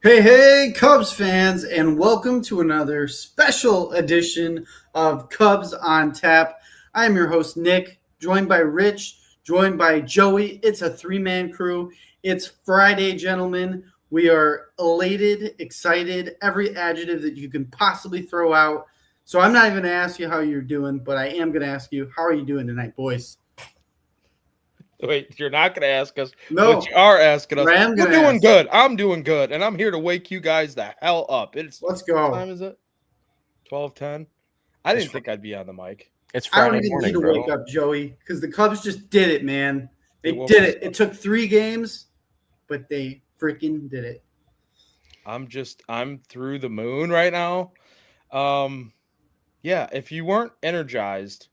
Hey, Cubs fans, and welcome to another special edition of Cubs on Tap. I am your host, Nick, joined by Rich, joined by Joey. It's a three-man crew. It's Friday, gentlemen. We are elated, excited, every adjective that you can possibly throw out. So I'm not even going to ask you how you're doing, but I am going to ask you, how are you doing tonight, boys? Wait, you're not going to ask us, but No, you are asking us. I am We're going to doing ask. good. I'm doing good, and I'm here to wake you guys the hell up. It's Let's what time go. is it? 12:10. I It's didn't think I'd be on the mic. it's I don't Friday even need morning, to wake bro. up, Joey, because the Cubs just did it, man. They They woke did us it. up. It took 3 games, but they freaking did it. I'm through the moon right now. Um, yeah, if you weren't energized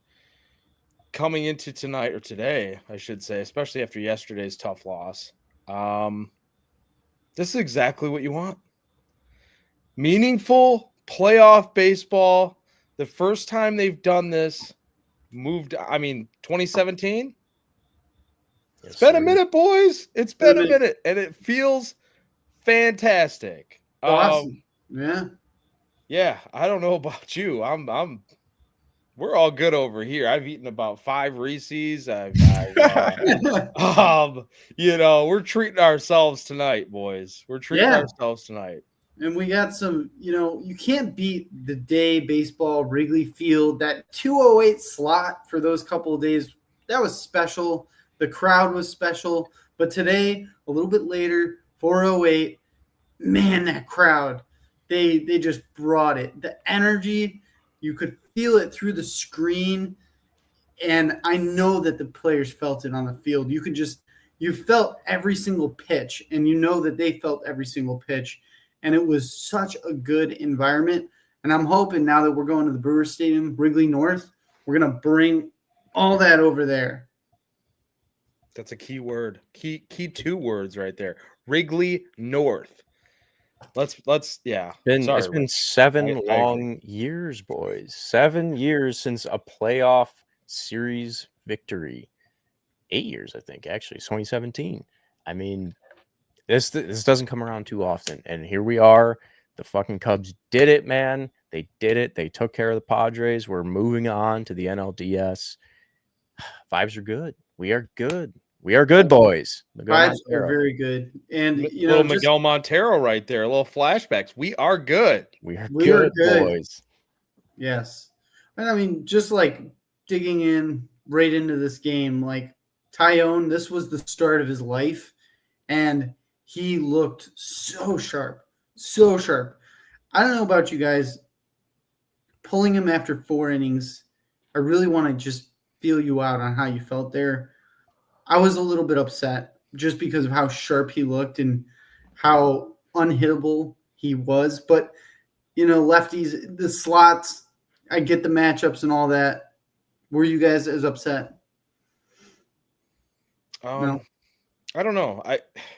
coming into tonight or today, I should say, especially after yesterday's tough loss, um, this is exactly what you want. Meaningful playoff baseball. The first time they've done this, 2017. It's Yes, been a sir. minute, boys. It's Been a been a minute. minute, and it feels fantastic. Awesome. Yeah. Yeah, I don't know about you. We're all good over here. I've eaten about 5 Reese's. We're treating ourselves tonight, boys. We're treating Yeah. ourselves tonight. And we got some, you can't beat the day baseball, Wrigley Field, that 208 slot for those couple of days. That was special. The crowd was special. But today, a little bit later, 408, man, that crowd, they just brought it. The energy, you could feel it through the screen, and I know that the players felt it on the field. You felt every single pitch, and you know that they felt every single pitch, and it was such a good environment. And I'm hoping now that we're going to the Brewers Stadium, Wrigley North, we're gonna bring all that over there. That's a key word. Key 2 words right there. Wrigley North. Let's yeah. It's Sorry, been Rich. 7 I agree. long years, boys. 7 years since a playoff series victory. 8 years, I think, actually. It's 2017. I mean, this doesn't come around too often, and here we are. The fucking Cubs did it, man. They did it. They took care of the Padres. We're moving on to the NLDS. Vibes are good. We are good. We are good, boys. Miguel Vibes are Montero. very good, and Little just Miguel Montero right there. A little flashbacks. We are good. We are we are good, good. boys. Yes. And I mean, just like digging in right into this game, like Tyone, this was the start of his life, and he looked so sharp, so sharp. I don't know about you guys, pulling him after 4 innings. I really want to just feel you out on how you felt there. I was a little bit upset just because of how sharp he looked and how unhittable he was. But lefties, the slots, I get the matchups and all that. Were you guys as upset? No. I don't know.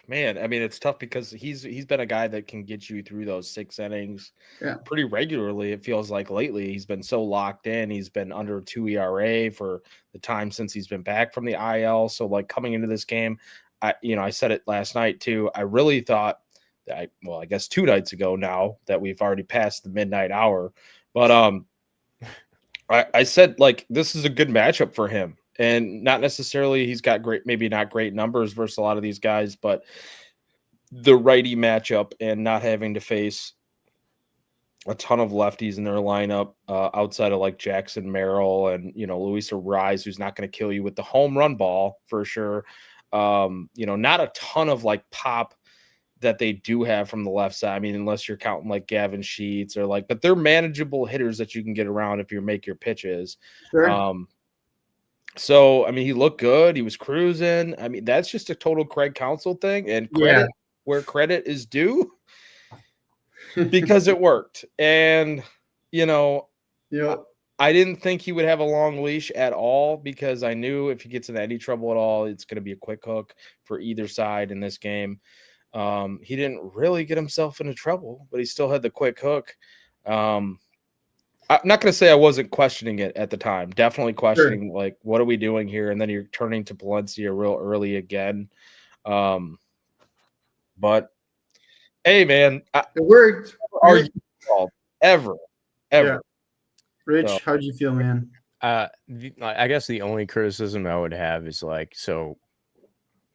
It's tough because he's been a guy that can get you through those 6 innings Yeah. pretty regularly. It feels like lately he's been so locked in. He's been under 2 ERA for the time since he's been back from the IL. So like coming into this game, I said it last night too. I really thought that I guess 2 nights ago now that we've already passed the midnight hour, but I said like this is a good matchup for him. And not necessarily he's got maybe not great numbers versus a lot of these guys, but the righty matchup and not having to face a ton of lefties in their lineup outside of like Jackson Merrill and, Luis Rise, who's not going to kill you with the home run ball for sure. Not a ton of like pop that they do have from the left side. I mean, unless you're counting like Gavin Sheets but they're manageable hitters that you can get around if you make your pitches. Sure. So, I mean, he looked good. He was cruising. I mean, that's just a total Craig Counsell thing, and Yeah. credit where credit is due because it worked. And, Yep. I didn't think he would have a long leash at all because I knew if he gets in any trouble at all, it's going to be a quick hook for either side in this game. He didn't really get himself into trouble, but he still had the quick hook. I'm not going to say I wasn't questioning it at the time. Definitely questioning, like, what are we doing here? And then you're turning to Palencia real early again. But Hey, man. It worked. Argue ever. Yeah. Rich, So, how'd you feel, man? I guess the only criticism I would have is like, so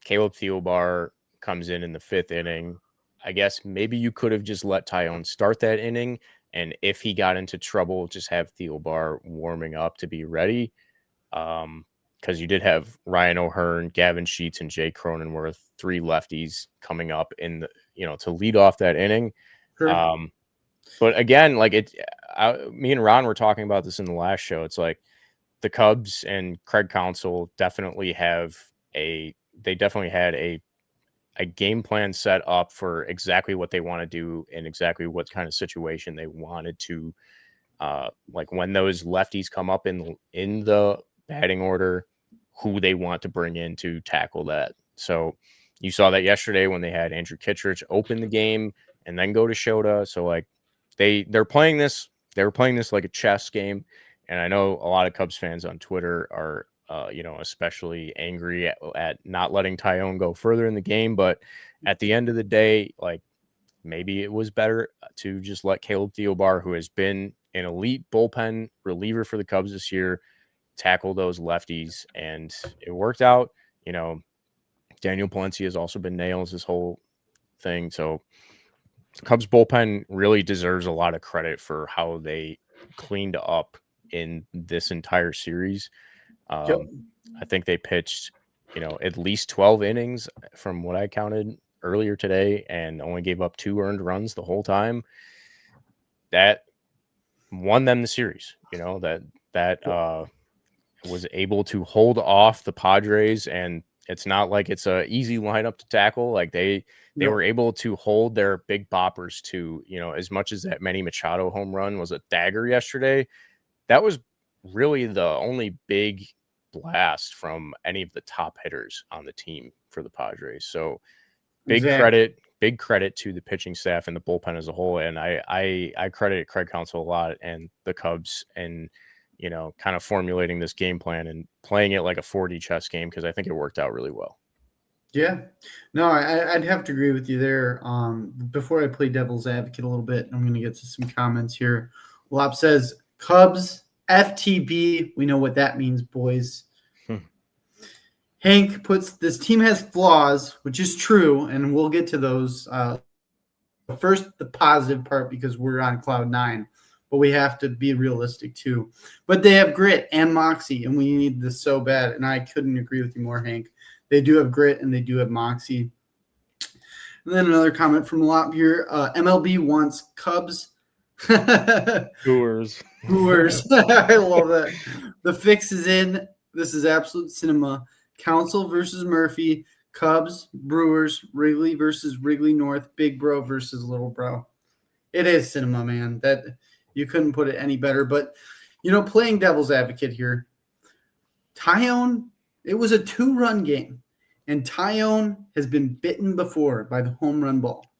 Caleb Thielbar comes in the 5th inning. I guess maybe you could have just let Tyone start that inning, and if he got into trouble, just have Thielbar warming up to be ready. Because you did have Ryan O'Hearn, Gavin Sheets, and Jay Cronenworth, 3 lefties coming up in the, to lead off that inning. Sure. But again, like me and Ron were talking about this in the last show. It's like the Cubs and Craig Counsell definitely had a game plan set up for exactly what they want to do and exactly what kind of situation they wanted to, like when those lefties come up in the batting order, who they want to bring in to tackle that. So you saw that yesterday when they had Andrew Kittredge open the game and then go to Shota. So like they were playing this like a chess game. And I know a lot of Cubs fans on Twitter are, especially angry at not letting Tyone go further in the game. But at the end of the day, like maybe it was better to just let Caleb Thielbar, who has been an elite bullpen reliever for the Cubs this year, tackle those lefties. And it worked out. Daniel Palencia has also been nails this whole thing. So Cubs bullpen really deserves a lot of credit for how they cleaned up in this entire series. Yep. I think they pitched, at least 12 innings from what I counted earlier today and only gave up 2 earned runs the whole time. That won them the series, that was able to hold off the Padres. And it's not like it's a easy lineup to tackle. Like they were able to hold their big boppers to, as much as that Manny Machado home run was a dagger yesterday, that was really the only big blast from any of the top hitters on the team for the Padres. So big credit to the pitching staff and the bullpen as a whole. And I credit Craig Counsell a lot and the Cubs and, kind of formulating this game plan and playing it like a 4D chess game, because I think it worked out really well. Yeah. No, I'd have to agree with you there. Before I play devil's advocate a little bit, I'm going to get to some comments here. Lop says, Cubs, FTB. We know what that means, boys. Hank puts, this team has flaws, which is true, and we'll get to those. First, the positive part, because we're on cloud 9. But we have to be realistic too. But they have grit and moxie, and we need this so bad. And I couldn't agree with you more, Hank. They do have grit and they do have moxie. And then another comment from Lop here. MLB wants Cubs. Brewers. I love that. The fix is in. This is absolute cinema. Counsell versus Murphy. Cubs, Brewers, Wrigley versus Wrigley North. Big Bro versus Little Bro. It is cinema, man. That you couldn't put it any better. But, playing devil's advocate here, Tyone, it was a 2-run game. And Tyone has been bitten before by the home run ball.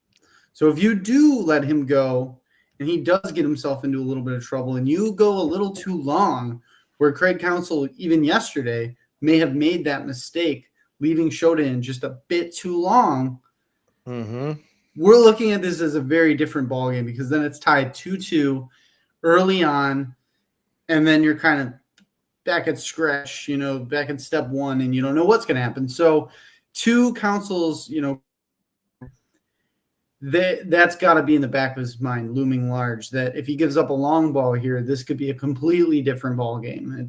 So if you do let him go and he does get himself into a little bit of trouble and you go a little too long, where Craig Counsell, even yesterday, may have made that mistake, leaving Shota in just a bit too long, we're looking at this as a very different ballgame, because then it's tied 2-2 early on, and then you're kind of back at scratch, back at step 1, and you don't know what's going to happen. So to Counsell's, that's got to be in the back of his mind, looming large, that if he gives up a long ball here, this could be a completely different ball game.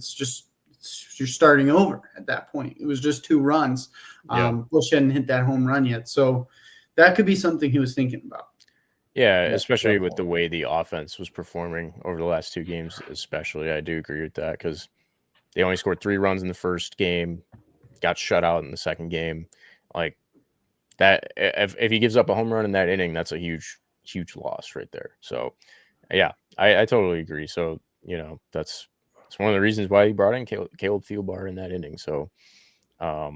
You're starting over at that point. It was just 2 runs. Bush hadn't hit that home run yet. So that could be something he was thinking about. Yeah, especially with the way the offense was performing over the last 2 games, especially. I do agree with that, because they only scored 3 runs in the first game, got shut out in the second game. Like that, if he gives up a home run in that inning, that's a huge, huge loss right there. So, yeah, I totally agree. So, that's one of the reasons why he brought in Caleb Thielbar in that inning. So, I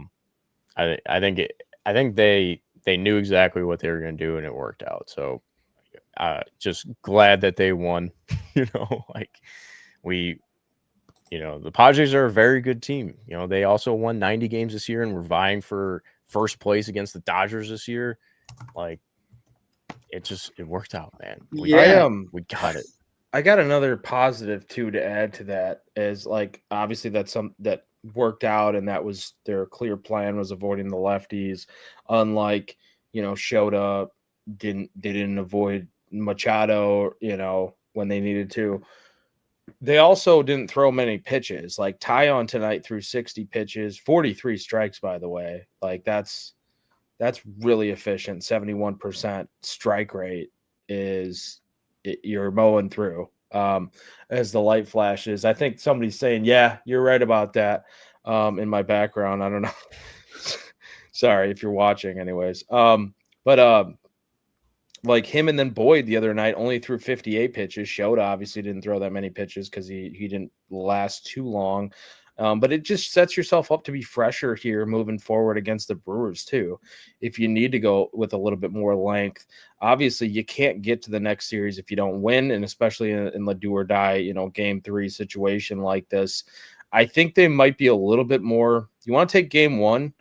think they knew exactly what they were going to do, and it worked out. So, just glad that they won. The Padres are a very good team. They also won 90 games this year and were vying for first place against the Dodgers this year. Like, it worked out, man. Yeah. We got it. I got another positive too to add to that is like obviously that's some that worked out and that was their clear plan was avoiding the lefties, unlike showed up they didn't avoid Machado when they needed to. They also didn't throw many pitches. Like Tyon tonight threw 60 pitches, 43 strikes by the way. Like that's really efficient. 71% strike rate is you're mowing through as the light flashes. I think somebody's saying, yeah, you're right about that in my background. I don't know. Sorry if you're watching anyways. But like him and then Boyd the other night only threw 58 pitches. Shota obviously didn't throw that many pitches because he didn't last too long. But it just sets yourself up to be fresher here moving forward against the Brewers too. If you need to go with a little bit more length, obviously you can't get to the next series if you don't win, and especially in the do or die, game 3 situation like this. I think they might be a little bit more. You want to take game 1,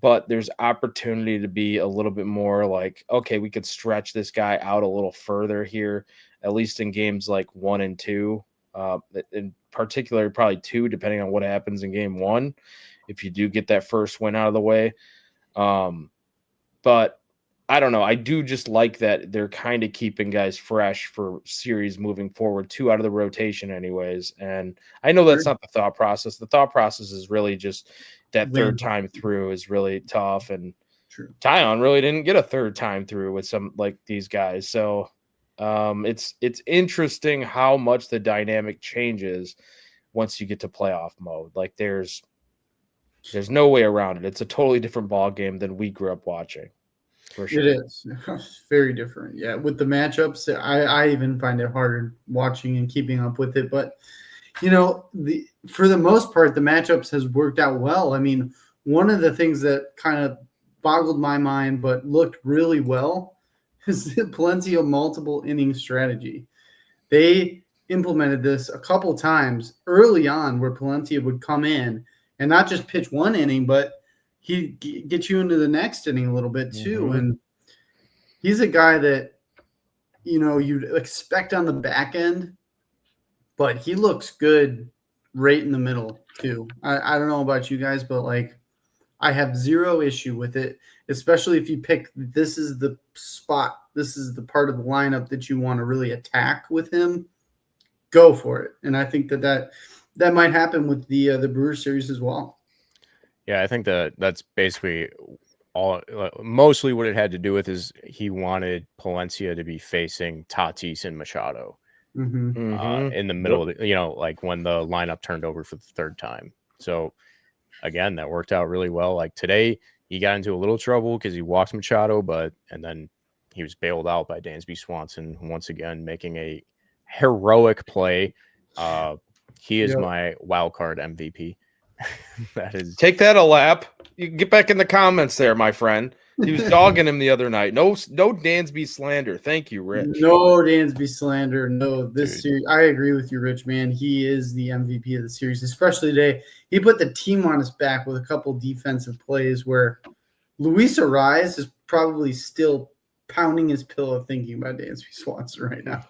but there's opportunity to be a little bit more like, okay, we could stretch this guy out a little further here, at least in games like 1 and 2. In particular, probably 2, depending on what happens in game 1, if you do get that first win out of the way. But I don't know. I do just like that they're kind of keeping guys fresh for series moving forward, 2 out of the rotation anyways. And I know that's not the thought process. The thought process is really just that third time through is really tough. And Tyon really didn't get a third time through with some like these guys. So it's interesting how much the dynamic changes once you get to playoff mode. Like there's no way around it. It's a totally different ball game than we grew up watching. For sure. It is very different. Yeah, with the matchups, I even find it harder watching and keeping up with it. But for the most part, the matchups has worked out well. I mean, one of the things that kind of boggled my mind but looked really well is the Palencia multiple inning strategy. They implemented this a couple times early on where Palencia would come in and not just pitch 1 inning, but he gets you into the next inning a little bit too. Mm-hmm. And he's a guy that, you'd expect on the back end, but he looks good right in the middle too. I don't know about you guys, but like I have zero issue with it, especially if you pick, this is the spot. This is the part of the lineup that you want to really attack with him. Go for it. And I think that might happen with the Brewers series as well. Yeah, I think that's basically mostly what it had to do with is he wanted Palencia to be facing Tatis and Machado in the middle of like when the lineup turned over for the third time. So again, that worked out really well. Like today, he got into a little trouble because he walked Machado, and then he was bailed out by Dansby Swanson once again, making a heroic play. He is my wild card MVP. That is, take that a lap. You can get back in the comments there, my friend. He was dogging him the other night. No Dansby slander. Thank you, Rich. No Dansby slander. No, this series. I agree with you, Rich, man. He is the MVP of the series, especially today. He put the team on his back with a couple defensive plays where Luis Ariz is probably still pounding his pillow thinking about Dansby Swanson right now.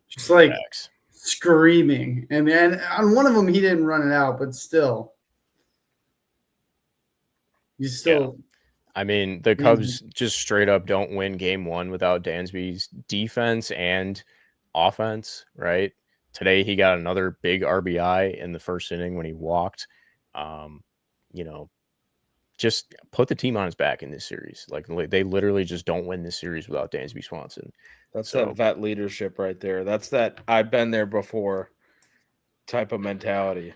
Just like screaming. And on one of them, he didn't run it out, but still. I mean, the Cubs just straight up don't win game 1 without Dansby's defense and offense, right? Today, he got another big RBI in the first inning when he walked. Just put the team on his back in this series. Like they literally just don't win this series without Dansby Swanson. That's that vet leadership right there. That's that I've been there before type of mentality.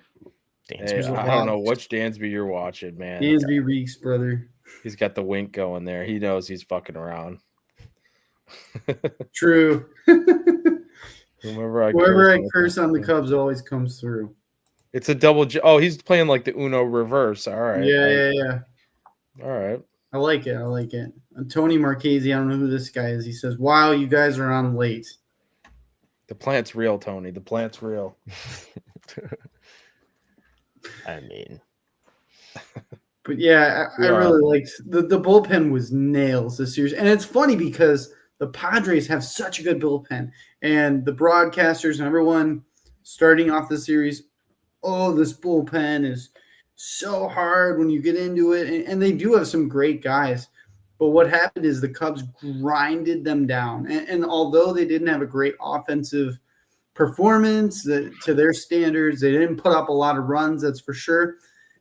Hey, I don't know which Dansby you're watching, man. Dansby Reeks, brother. He's got the wink going there. He knows he's fucking around. True. Whoever I curse on the Cubs always comes through. It's a double. Oh, he's playing like the Uno reverse. All right. Yeah. All right. I like it. Tony Marchese, I don't know who this guy is. He says, wow, you guys are on late. The plant's real, Tony. The plant's real. I mean, but yeah, I really liked the bullpen was nails this series. And it's funny because the Padres have such a good bullpen, and the broadcasters and everyone starting off the series, oh, this bullpen is so hard when you get into it. And they do have some great guys. But what happened is the Cubs grinded them down. And although they didn't have a great offensive performance to their standards, they didn't put up a lot of runs, that's for sure.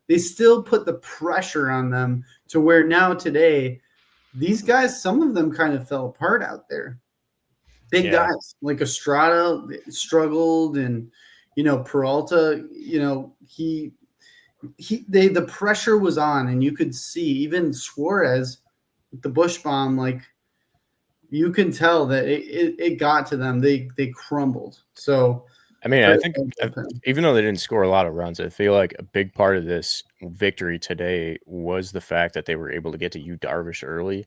They still put the pressure on them to where now today, these guys, some of them kind of fell apart out there. Big guys like Estrada struggled, and Peralta, the pressure was on, and you could see even Suarez with the Bush bomb, like you can tell that it got to them. They crumbled. So I mean, I think even though they didn't score a lot of runs, I feel like a big part of this victory today was the fact that they were able to get to Yu Darvish early.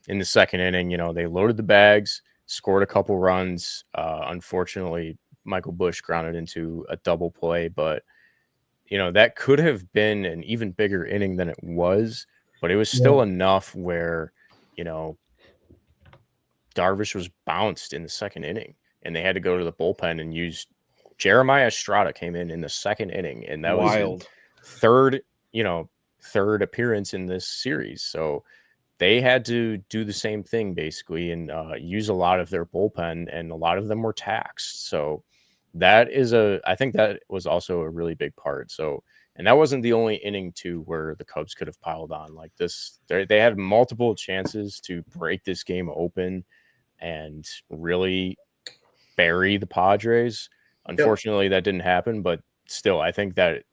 In the second inning, they loaded the bags, scored a couple runs. Unfortunately, Michael Bush grounded into a double play, but that could have been an even bigger inning than it was, but it was still enough where, Darvish was bounced in the second inning, and they had to go to the bullpen and use Jeremiah Estrada came in the second inning, and that wild. Was third appearance in this series. So they had to do the same thing basically and use a lot of their bullpen, and a lot of them were taxed. So I think that was also a really big part. So, and that wasn't the only inning too where the Cubs could have piled on like this. They had multiple chances to break this game open and really bury the Padres. Unfortunately, that didn't happen, but still, I think that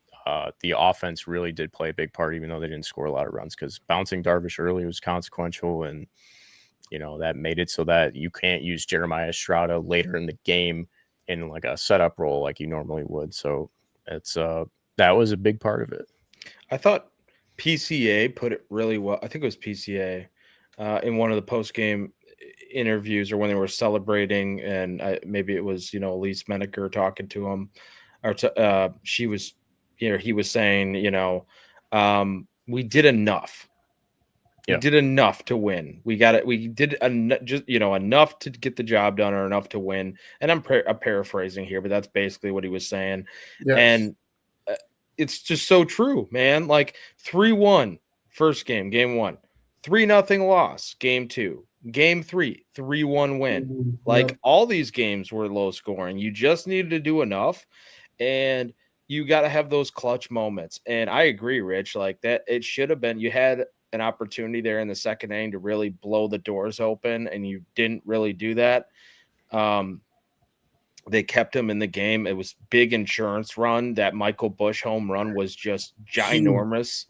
the offense really did play a big part, even though they didn't score a lot of runs, because bouncing Darvish early was consequential, and that made it so that you can't use Jeremiah Estrada later in the game in like a setup role like you normally would. So it's that was a big part of it. I thought PCA put it really well. I think it was PCA in one of the post-game interviews, or when they were celebrating, and maybe it was Elise Menaker talking to him, or she was, he was saying, we did enough. We did enough to win. We got it. We did just enough to get the job done, or enough to win. And I'm paraphrasing here, but that's basically what he was saying. Yes. And it's just so true, man. Like 3-1 first game, game 1, 3-0 loss, game 2, game 3, 3-1 win. Like all these games were low scoring. You just needed to do enough, and you got to have those clutch moments. And I agree, Rich, like that it should have been, you had an opportunity there in the second inning to really blow the doors open, and you didn't really do that. They kept him in the game. It was big insurance run. That Michael Bush home run was just ginormous.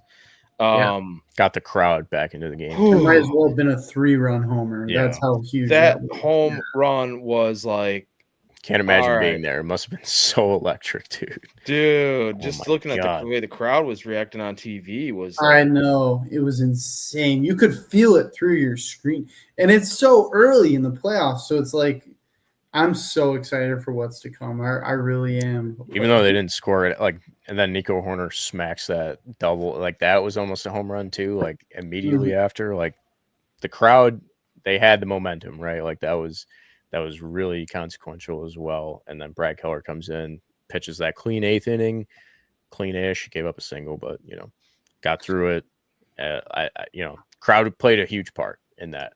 Got the crowd back into the game. It might as well have been a 3-run homer. Yeah. That's how huge that home run was. Like, can't imagine being there. It must have been so electric, dude. Just looking at the way the crowd was reacting on TV was I know, it was insane. You could feel it through your screen, and it's so early in the playoffs, so it's like I'm so excited for what's to come. I really am. Even though they didn't score it, like, and then Nico Horner smacks that double, like that was almost a home run too. Like immediately after, like the crowd, they had the momentum, right? Like that was really consequential as well. And then Brad Keller comes in, pitches that clean 8th inning, clean-ish, gave up a single, but got through it. Crowd played a huge part in that.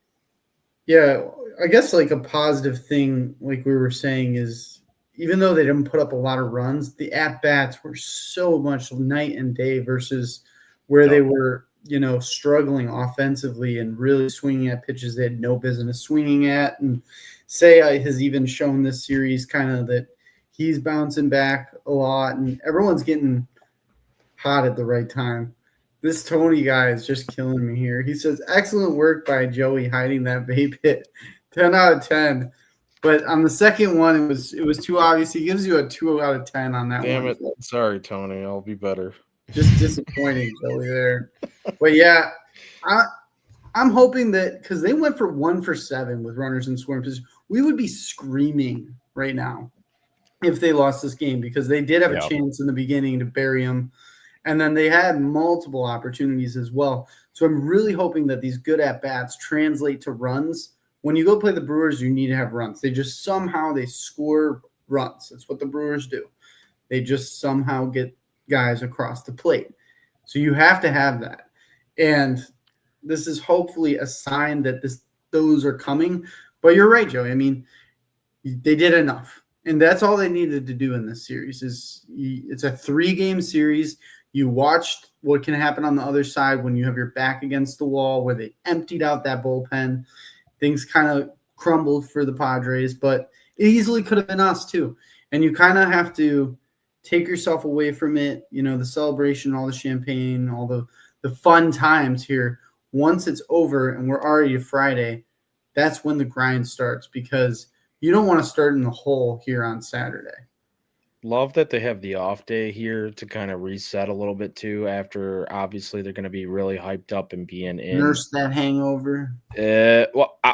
Yeah, I guess like a positive thing, like we were saying, is even though they didn't put up a lot of runs, the at-bats were so much night and day versus where they were, struggling offensively and really swinging at pitches they had no business swinging at. And Seiya has even shown this series kind of that he's bouncing back a lot, and everyone's getting hot at the right time. This Tony guy is just killing me here. He says, excellent work by Joey hiding that vape hit. 10 out of 10. But on the second one, it was too obvious. He gives you a 2 out of 10 on that one. Damn it. Sorry, Tony. I'll be better. Just disappointing, Joey, there. But, yeah, I'm hoping that because they went for 1 for 7 with runners in scoring position, we would be screaming right now if they lost this game, because they did have a chance in the beginning to bury them. And then they had multiple opportunities as well. So I'm really hoping that these good at-bats translate to runs when you go play the Brewers, you need to have runs. They just somehow they score runs. That's what the Brewers do. They just somehow get guys across the plate. So you have to have that. And this is hopefully a sign that those are coming. But you're right, Joey. I mean, they did enough. And that's all they needed to do in this series. It's a 3-game series. You watched what can happen on the other side when you have your back against the wall, where they emptied out that bullpen. Things kind of crumbled for the Padres, but it easily could have been us too. And you kind of have to take yourself away from it, the celebration, all the champagne, all the fun times here. Once it's over and we're already Friday, that's when the grind starts, because you don't want to start in the hole here on Saturday. Love that they have the off day here to kind of reset a little bit too. After obviously they're going to be really hyped up and being in. Nurse that hangover.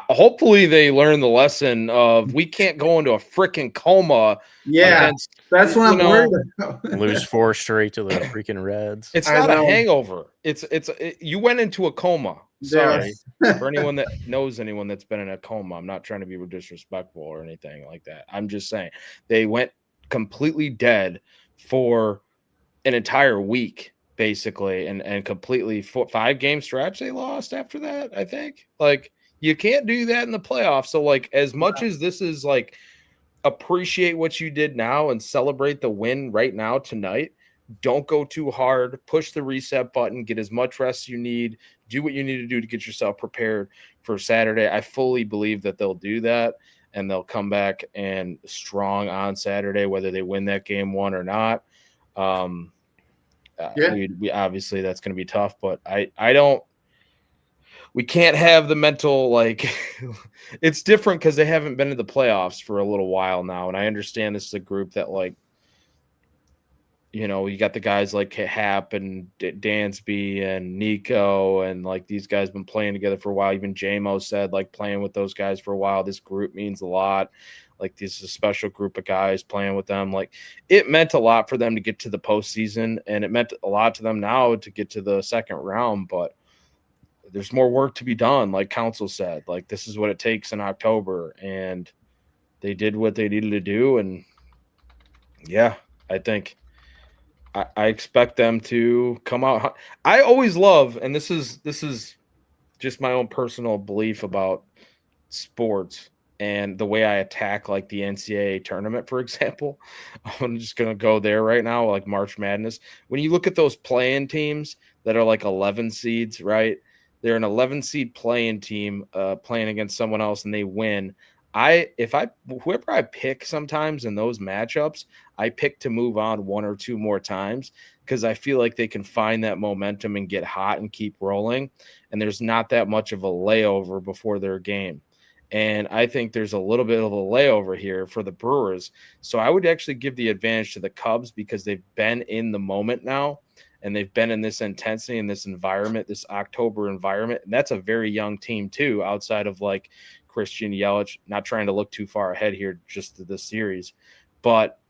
Hopefully they learn the lesson of we can't go into a freaking coma. Yeah, that's what I'm worried about. Lose 4 straight to the freaking Reds. It's not a hangover. You went into a coma. Sorry for anyone that knows anyone that's been in a coma. I'm not trying to be disrespectful or anything like that. I'm just saying they went completely dead for an entire week, basically, and completely 5-game stretch they lost after that, I think. Like, you can't do that in the playoffs. So, like, as much as this is like appreciate what you did now and celebrate the win right now tonight, don't go too hard. Push the reset button, get as much rest as you need, do what you need to do to get yourself prepared for Saturday. I fully believe that they'll do that, and they'll come back and strong on Saturday, whether they win that game 1 or not. We obviously that's going to be tough, but we can't have the mental, like, it's different because they haven't been to the playoffs for a little while now. And I understand this is a group that, like, you got the guys like Hap and Dansby and Nico, and like these guys been playing together for a while. Even JMO said, like, playing with those guys for a while, this group means a lot. Like, this is a special group of guys playing with them. Like, it meant a lot for them to get to the postseason, and it meant a lot to them now to get to the second round. But there's more work to be done, like Council said. Like, this is what it takes in October, and they did what they needed to do. And yeah, I think I expect them to come out. I always love, and this is just my own personal belief about sports and the way I attack, like, the NCAA tournament, for example. I'm just going to go there right now, like March Madness. When you look at those play-in teams that are like 11 seeds, right? They're an 11 seed play-in team playing against someone else, and they win. Whoever I pick sometimes in those matchups, I pick to move on 1 or 2 more times, because I feel like they can find that momentum and get hot and keep rolling. And there's not that much of a layover before their game. And I think there's a little bit of a layover here for the Brewers. So I would actually give the advantage to the Cubs, because they've been in the moment now, and they've been in this intensity, in this environment, this October environment. And that's a very young team too, outside of like Christian Yelich. Not trying to look too far ahead here, just to this series, but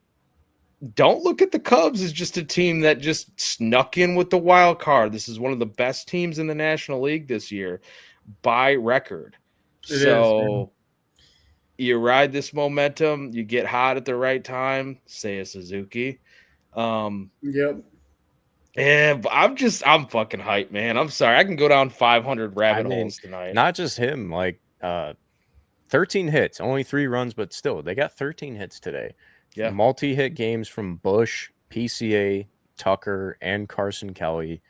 don't look at the Cubs as just a team that just snuck in with the wild card. This is one of the best teams in the National League this year by record. You ride this momentum, you get hot at the right time, say a Suzuki. Yep. Yeah, but I'm fucking hyped, man. I'm sorry. I can go down 500 rabbit holes tonight. Not just him, like 13 hits, only 3 runs, but still, they got 13 hits today. Yeah. Multi-hit games from Bush, PCA, Tucker, and Carson Kelly.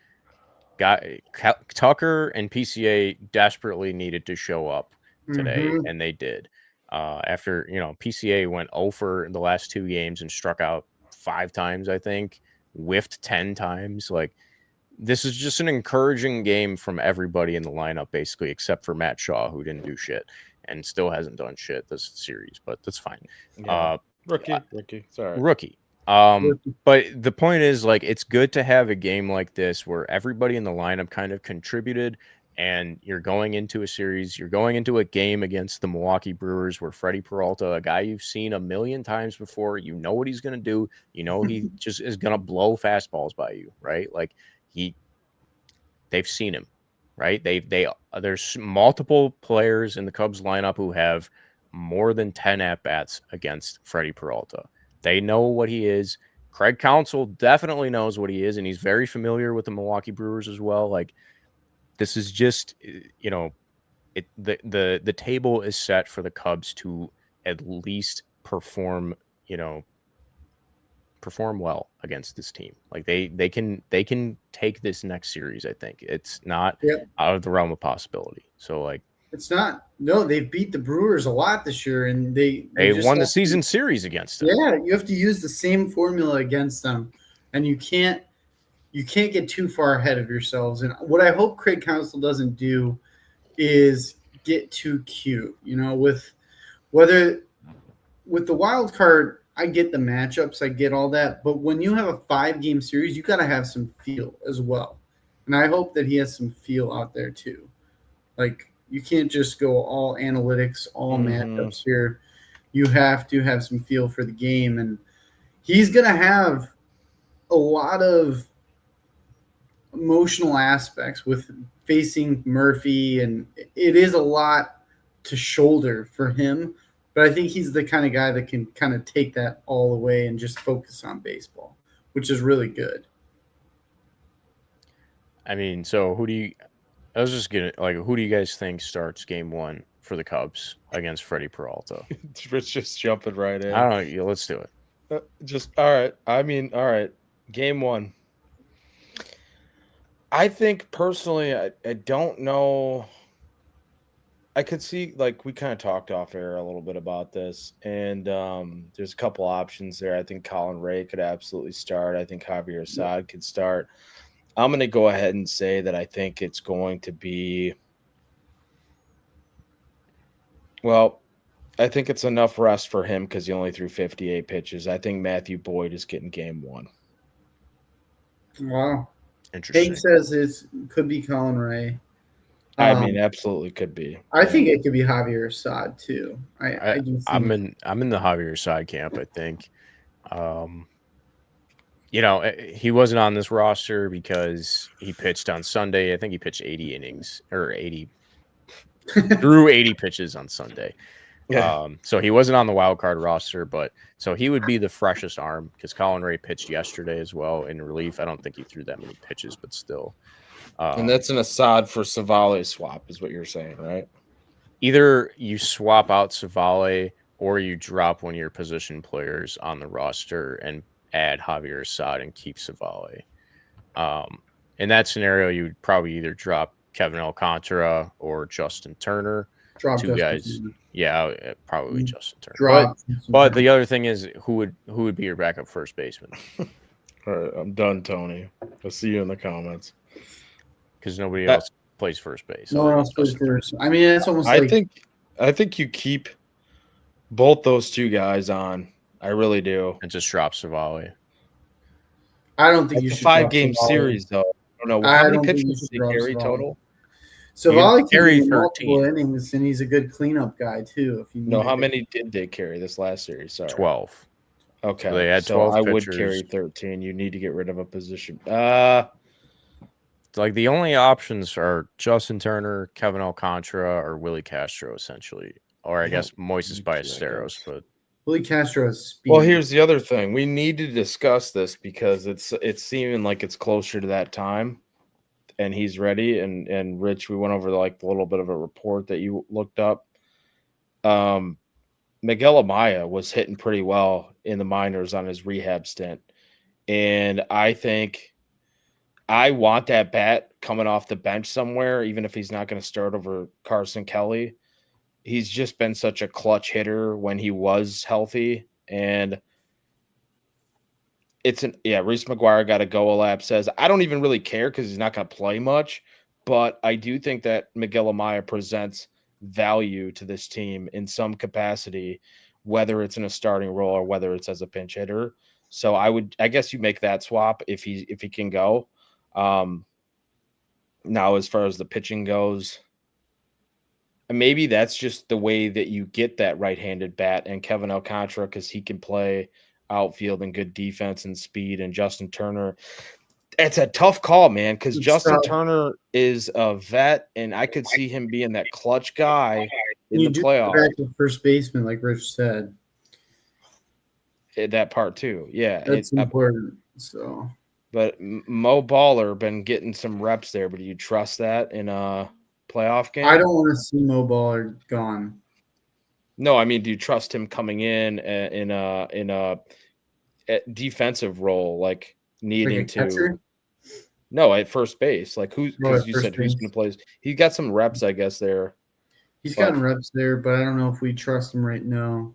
Tucker and PCA desperately needed to show up today, and they did. After, PCA went 0 for the last 2 games and struck out 5 times, I think, whiffed 10 times. Like, this is just an encouraging game from everybody in the lineup, basically, except for Matt Shaw, who didn't do shit and still hasn't done shit this series, but that's fine. Yeah. Rookie. Sorry. Rookie. But the point is, like, it's good to have a game like this where everybody in the lineup kind of contributed, and you're going into a series, you're going into a game against the Milwaukee Brewers where Freddie Peralta, a guy you've seen a million times before, you know what he's going to do. You know, he just is going to blow fastballs by you, right? Like, they've seen him. right? There's multiple players in the Cubs lineup who have more than 10 at-bats against Freddie Peralta. They know what he is. Craig Counsell definitely knows what he is, and he's very familiar with the Milwaukee Brewers as well. Like, this is just, the table is set for the Cubs to at least perform well against this team. Like, they can take this next series. I think it's not out of the realm of possibility. So, like, it's not. No, they've beat the Brewers a lot this year, and they just won the season series against them. Yeah, you have to use the same formula against them, and you can't get too far ahead of yourselves. And what I hope Craig Counsell doesn't do is get too cute. With the wild card, I get the matchups, I get all that, but when you have a 5-game series, you got to have some feel as well. And I hope that he has some feel out there too. Like, you can't just go all analytics, all matchups here. You have to have some feel for the game, and he's going to have a lot of emotional aspects with facing Murphy, and it is a lot to shoulder for him. But I think he's the kind of guy that can kind of take that all away and just focus on baseball, which is really good. I mean, so who do you guys think starts game 1 for the Cubs against Freddie Peralta? Rich just jumping right in. I don't know. Let's do it. All right. I mean, all right. Game 1. I think personally, I don't know. I could see, like, we kind of talked off air a little bit about this, and there's a couple options there. I think Colin Ray could absolutely start. I think Javier Assad could start. I'm going to go ahead and say that I think it's going to be, well, I think it's enough rest for him because he only threw 58 pitches. I think Matthew Boyd is getting game 1. Wow. Interesting. Hank says it could be Colin Ray. I mean, absolutely could be. I think it could be Javier Assad too. I'm in the Javier Assad camp. I think, he wasn't on this roster because he pitched on Sunday. I think he pitched 80 innings or 80 threw 80 pitches on Sunday. Yeah. So he wasn't on the wild card roster, but so he would be the freshest arm because Colin Ray pitched yesterday as well in relief. I don't think he threw that many pitches, but still. And that's an Assad for Savale swap is what you're saying, right? Either you swap out Savale or you drop one of your position players on the roster and add Javier Assad and keep Savale. In that scenario, you would probably either drop Kevin Alcantara or Justin Turner. Drop two Justin guys. Turner. Yeah, probably Justin Turner. But the other thing is, who would be your backup first baseman? All right, I'm done, Tony. I'll see you in the comments. Because nobody else plays first base. No one else plays first. I mean, it's almost I think you keep both those two guys on. I really do. And just drop Savale. I don't think you should. 5-game series, though. I don't know. How many pitches did he carry total? Savale carried multiple innings, and he's a good cleanup guy, too. How many did they carry this last series? Sorry. 12. Okay. So they had 12 I pitchers. would carry 13. You need to get rid of a position. Like the only options are Justin Turner, Kevin Alcantara, or Willie Castro, essentially. Or I guess Moises Ballesteros, but Willie Castro is speed. Well, here's the other thing. We need to discuss this because it's seeming like it's closer to that time and he's ready. And Rich, we went over like a little bit of a report that you looked up. Miguel Amaya was hitting pretty well in the minors on his rehab stint. And I think I want that bat coming off the bench somewhere, even if he's not going to start over Carson Kelly. He's just been such a clutch hitter when he was healthy. And Reese McGuire got a go. Lab says, I don't even really care because he's not going to play much. But I do think that Miguel Amaya presents value to this team in some capacity, whether it's in a starting role or whether it's as a pinch hitter. So I guess you make that swap if he can go. Now, as far as the pitching goes, maybe that's just the way that you get that right-handed bat and Kevin Alcantara because he can play outfield and good defense and speed, and Justin Turner. It's a tough call, man, because It's Justin tough. Turner is a vet, and I could see him being that clutch guy in You the do playoffs. back to first baseman, like Rich said. That part too, yeah. That's important. So, but Mo Baller been getting some reps there. But do you trust that in a playoff game? I don't want to see Mo Baller gone. No, I mean, do you trust him coming in a defensive role, like needing Like a catcher? to? No, at first base, like who's Oh, at because you first said who's base. going to play? He got some reps, I guess there. He's gotten reps there, but I don't know if we trust him right now.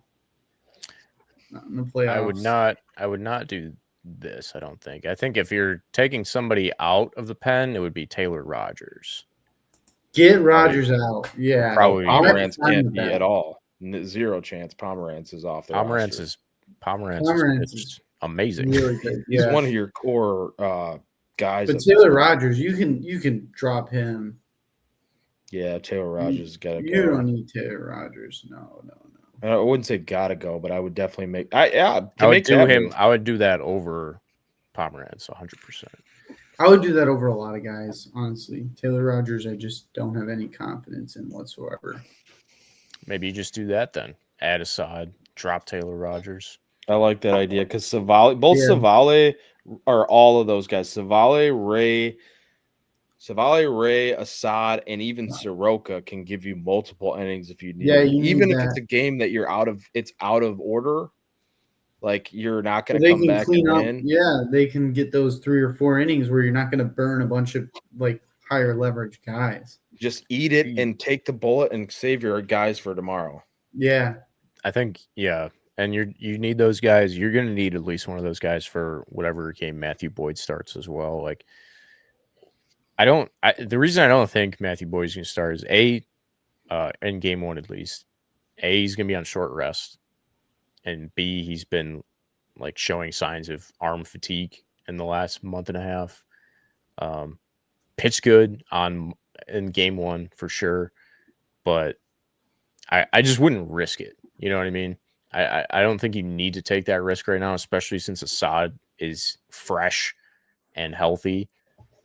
Not in the playoffs. I would not do this, I don't think. I think if you're taking somebody out of the pen, it would be Taylor Rogers. Get Rogers out. Yeah. Probably I'll have Pomeranz to sign can't with be that. at all. Zero chance Pomeranz is off the roster. Pomeranz is amazing. Really good. He's Yeah. one of your core guys. But Taylor Rogers, you can drop him. Yeah, Taylor Rogers got to go. You don't need Taylor Rogers. No. I wouldn't say gotta go, but I would definitely make. I would do that over Pomeranz 100%. I would do that over a lot of guys, honestly. Taylor Rogers, I just don't have any confidence in whatsoever. Maybe you just do that then. Add Assad, drop Taylor Rogers. I like that idea because Savale are all of those guys. Savale, Ray, Assad, and even Soroka can give you multiple innings if you need. Yeah, even if it's a game that it's out of order. Like you're not going to come back and win. Yeah, they can get those 3 or 4 innings where you're not going to burn a bunch of like higher leverage guys. Just eat it and take the bullet and save your guys for tomorrow. Yeah, I think and you need those guys. You're going to need at least one of those guys for whatever game Matthew Boyd starts as well. Like the reason I don't think Matthew Boyd's going to start is in game 1 at least. He's going to be on short rest. And B, he's been like showing signs of arm fatigue in the last month and a half. Pitched good in game 1 for sure, but I just wouldn't risk it. You know what I mean? I don't think you need to take that risk right now, especially since Assad is fresh and healthy,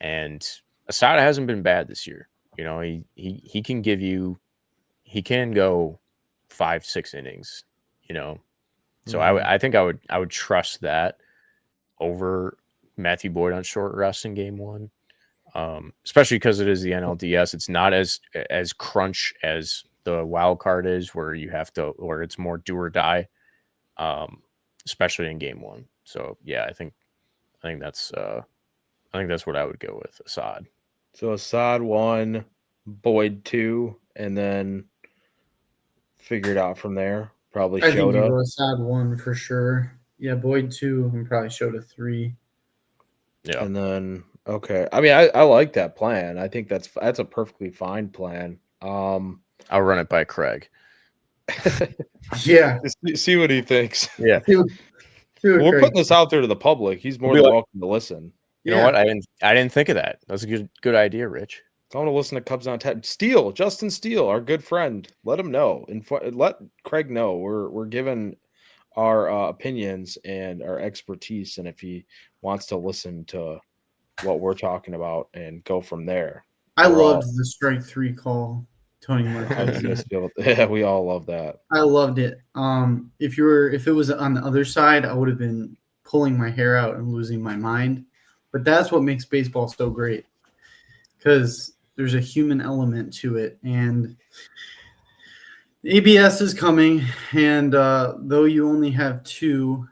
and Assad hasn't been bad this year. You know, he can give you, he can go 5-6 innings. You know. So I think I would trust that over Matthew Boyd on short rest in game 1, especially because it is the NLDS. It's not as crunch as the wild card is, where it's more do or die, especially in game 1. So yeah, I think that's what I would go with, Assad. So Assad 1, Boyd 2, and then figure it out from there. Probably I think you Shota. go Assad 1 for sure. Yeah, Boyd 2 and probably Shota 3. Yeah, and then okay. I mean, I like that plan. I think that's a perfectly fine plan. I'll run it by Craig. Yeah, see what he thinks. Yeah, we're putting this out there to the public. He's more than welcome to listen. You know what? I didn't think of that. That's a good idea, Rich. I want to listen to Cubs on Tap. Justin Steele, our good friend. Let him know. Let Craig know. We're giving our opinions and our expertise, and if he wants to listen to what we're talking about and go from there. I loved the strike 3 call, Tony Marquez. Yeah, we all love that. I loved it. If it was on the other side, I would have been pulling my hair out and losing my mind. But that's what makes baseball so great, because there's a human element to it, and ABS is coming. And though you only have 2,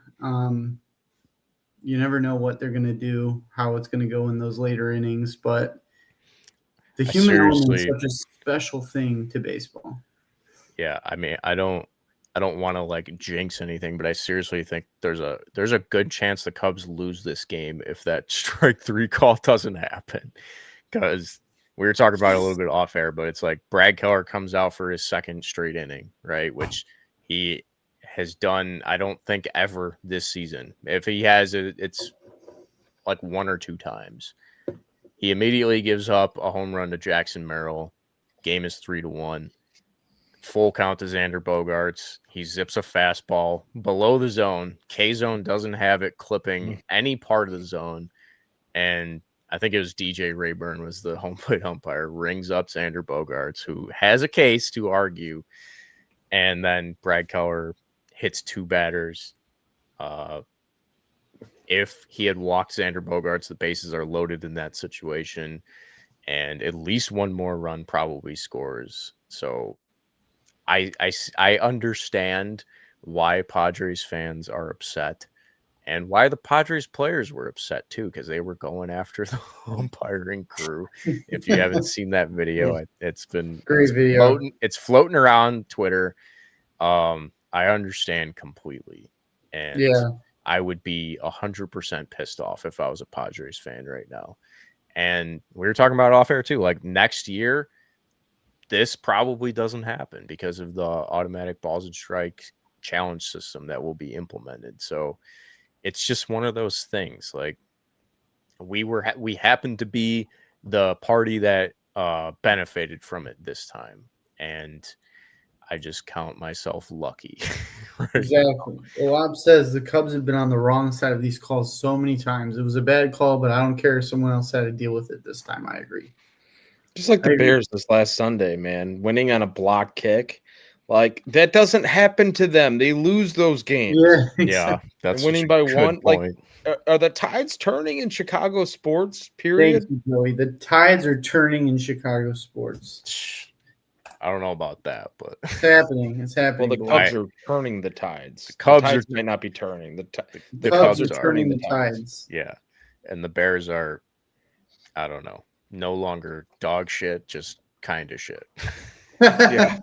you never know what they're going to do, how it's going to go in those later innings. But the human element is such a special thing to baseball. Yeah, I mean, I don't want to like jinx anything, but I seriously think there's a good chance the Cubs lose this game if that strike 3 call doesn't happen, because we were talking about it a little bit off air, but it's like Brad Keller comes out for his 2nd straight inning, right? Which he has done, I don't think, ever this season. If he has it, it's like 1 or 2 times. He immediately gives up a home run to Jackson Merrill. Game is 3-1. Full count to Xander Bogaerts. He zips a fastball below the zone. K-zone doesn't have it clipping any part of the zone. and I think it was DJ Rayburn was the home plate umpire, rings up Xander Bogaerts, who has a case to argue, and then Brad Keller hits 2 batters. If he had walked Xander Bogaerts, the bases are loaded in that situation, and at least one more run probably scores. So I understand why Padres fans are upset. And why the Padres players were upset too, because they were going after the umpiring crew. If you haven't seen that video, it's been Great video. It's floating around Twitter. I understand completely, and Yeah. I would be 100% pissed off if I was a Padres fan right now. And we were talking about off air too. Like next year, this probably doesn't happen because of the automatic balls and strikes challenge system that will be implemented. So it's just one of those things. Like we happened to be the party that benefited from it this time, and I just count myself lucky. Right? Exactly. Rob says the Cubs have been on the wrong side of these calls so many times. It was a bad call, but I don't care if someone else had to deal with it this time. I agree. Just like the Bears this last Sunday, man, winning on a block kick. Like, that doesn't happen to them. They lose those games. Yeah, exactly. Yeah, that's winning by one. Point. Like, are the tides turning in Chicago sports, period? Thank you, Joey. The tides are turning in Chicago sports. I don't know about that, but it's happening. It's happening. Well, the Cubs are turning the tides. The Cubs might not be turning. The Cubs are turning the tides. Yeah, and the Bears are, I don't know, no longer dog shit, just kind of shit. Yeah.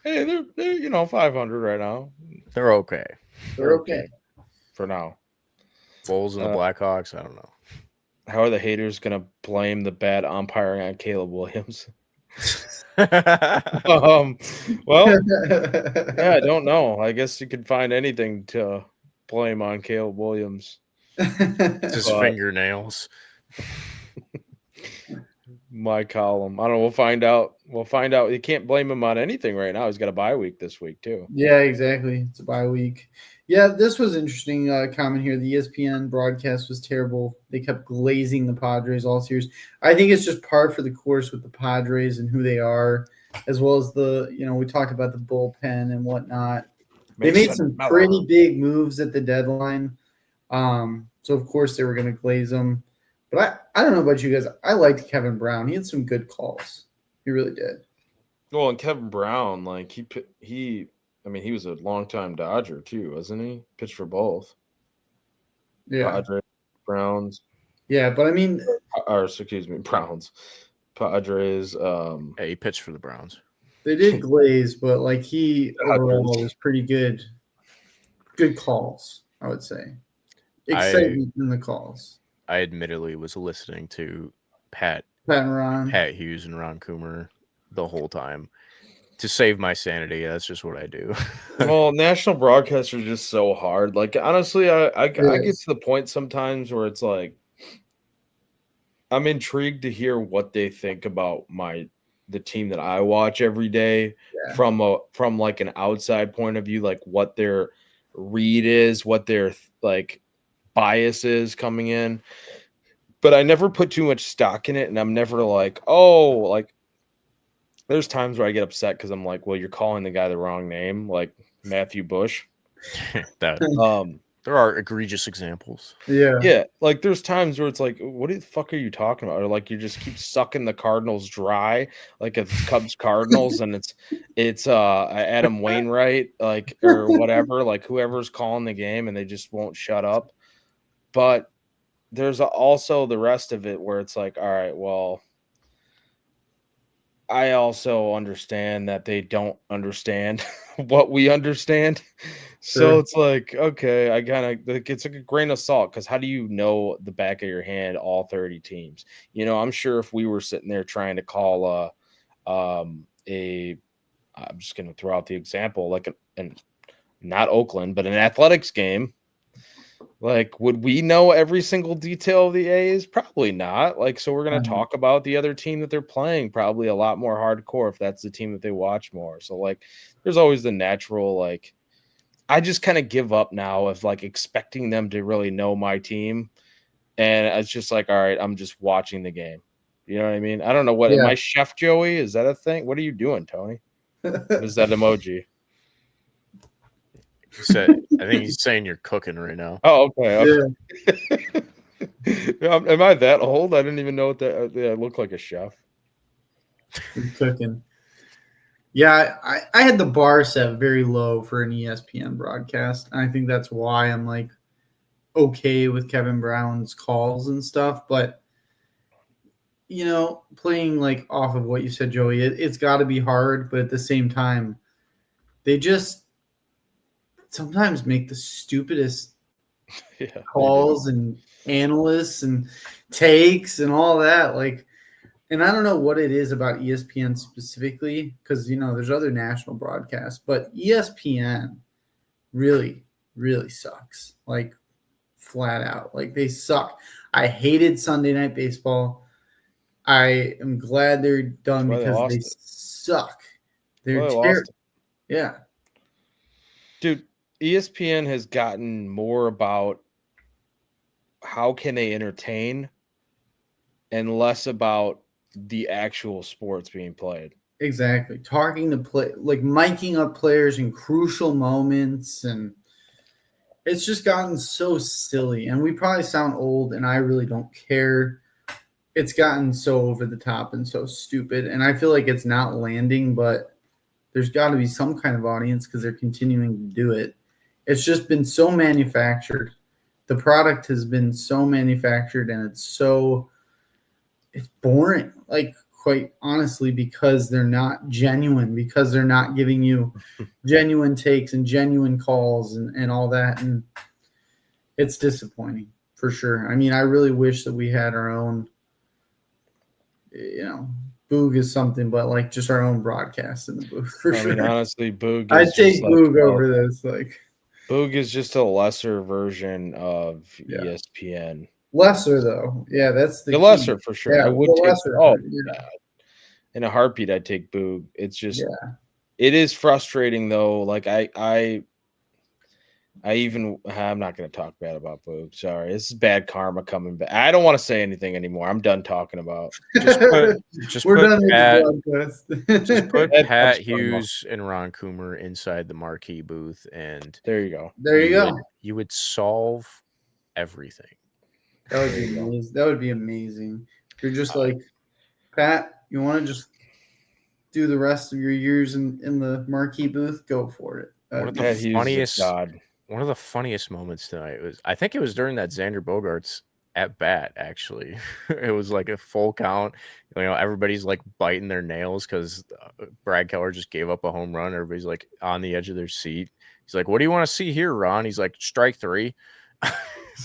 Hey, they're 500 right now. They're okay. They're okay for now. Bulls and the Blackhawks, I don't know. How are the haters gonna blame the bad umpiring on Caleb Williams? Well, yeah, I don't know. I guess you could find anything to blame on Caleb Williams. His fingernails. My column. I don't know. We'll find out. You can't blame him on anything right now. He's got a bye week this week too. Yeah, exactly. It's a bye week. Yeah, this was interesting comment here. The ESPN broadcast was terrible. They kept glazing the Padres all series. I think it's just par for the course with the Padres and who they are, as well as we talked about the bullpen and whatnot. They made some pretty big moves at the deadline. So, of course, they were going to glaze them. But I don't know about you guys. I liked Kevin Brown. He had some good calls. He really did. Well, and Kevin Brown, like he was a longtime Dodger too, wasn't he? Pitched for both. Yeah. Padres, Browns. Yeah, but I mean, Browns, Padres. He pitched for the Browns. They did glaze, but like he overall was pretty good. Good calls, I would say. Excitement in the calls. I admittedly was listening to Pat Hughes and Ron Coomer the whole time to save my sanity. That's just what I do. Well, national broadcasters are just so hard. Like, honestly, I get to the point sometimes where it's like I'm intrigued to hear what they think about the team that I watch every day from like an outside point of view, like what their read is, what their like bias is coming in. But I never put too much stock in it, and I'm never like, there's times where I get upset because I'm like, well, you're calling the guy the wrong name, like Matthew Bush. There are egregious examples. Yeah. Like there's times where it's like, what the fuck are you talking about? Or like you just keep sucking the Cardinals dry, like it's Cubs Cardinals, and it's Adam Wainwright, like or whatever, like whoever's calling the game, and they just won't shut up. But there's also the rest of it where it's like, all right, well, I also understand that they don't understand what we understand. So it's like, okay, I kind of it's like a grain of salt, because how do you know the back of your hand all 30 teams? I'm sure if we were sitting there trying to call I'm just going to throw out the example, like not Oakland, but an athletics game. Like, would we know every single detail of the A's? Probably not. Like, so we're going to talk about the other team that they're playing probably a lot more hardcore if that's the team that they watch more. So, like, there's always the natural, like, I just kind of give up now of, like, expecting them to really know my team. And it's just like, all right, I'm just watching the game. You know what I mean? I don't know what. Yeah. Am I Chef Joey? Is that a thing? What are you doing, Tony? What is that emoji? He said, I think he's saying you're cooking right now. Oh, okay. Yeah. Am I that old? I didn't even know what that. I look like a chef. You're cooking. Yeah, I had the bar set very low for an ESPN broadcast. And I think that's why I'm like okay with Kevin Brown's calls and stuff. But, you know, playing like off of what you said, Joey, it's got to be hard. But at the same time, they just sometimes make the stupidest calls and analysts and takes and all that. Like, and I don't know what it is about ESPN specifically, because, you know, there's other national broadcasts, but ESPN really, really sucks. Like, flat out. Like, they suck. I hated Sunday Night Baseball. I am glad they're done because they suck. They're terrible. Yeah. Dude, ESPN has gotten more about how can they entertain and less about the actual sports being played. Exactly. Talking to play, like miking up players in crucial moments, and it's just gotten so silly. And we probably sound old, and I really don't care. It's gotten so over the top and so stupid, and I feel like it's not landing, but there's got to be some kind of audience because they're continuing to do it. It's just been so manufactured. The product has been so manufactured, and it's boring. Like, quite honestly, because they're not genuine, because they're not giving you genuine takes and genuine calls and all that. And it's disappointing for sure. I mean, I really wish that we had our own, you know, Boog is something, but like just our own broadcast in the booth for sure. Mean, honestly, Boog. I'd take Boog over this. Like, Boog is just a lesser version of ESPN. Lesser though, yeah, that's the lesser for sure. Yeah, I would take. Lesser, in a heartbeat, I'd take Boog. It's just, it is frustrating though. Like I'm not going to talk bad about Boog. Sorry, this is bad karma coming back. I don't want to say anything anymore. I'm done talking about. Just put Pat Hughes and Ron Coomer inside the marquee booth, and there you go. There you go. You would solve everything. That would be amazing. That would be amazing. You're just like, Pat, you want to just do the rest of your years in the marquee booth? Go for it. One of the funniest moments tonight was, I think it was during that Xander Bogaerts at bat, actually. It was like a full count. You know, everybody's like biting their nails because Brad Keller just gave up a home run. Everybody's like on the edge of their seat. He's like, "What do you want to see here, Ron?" He's like, "Strike 3."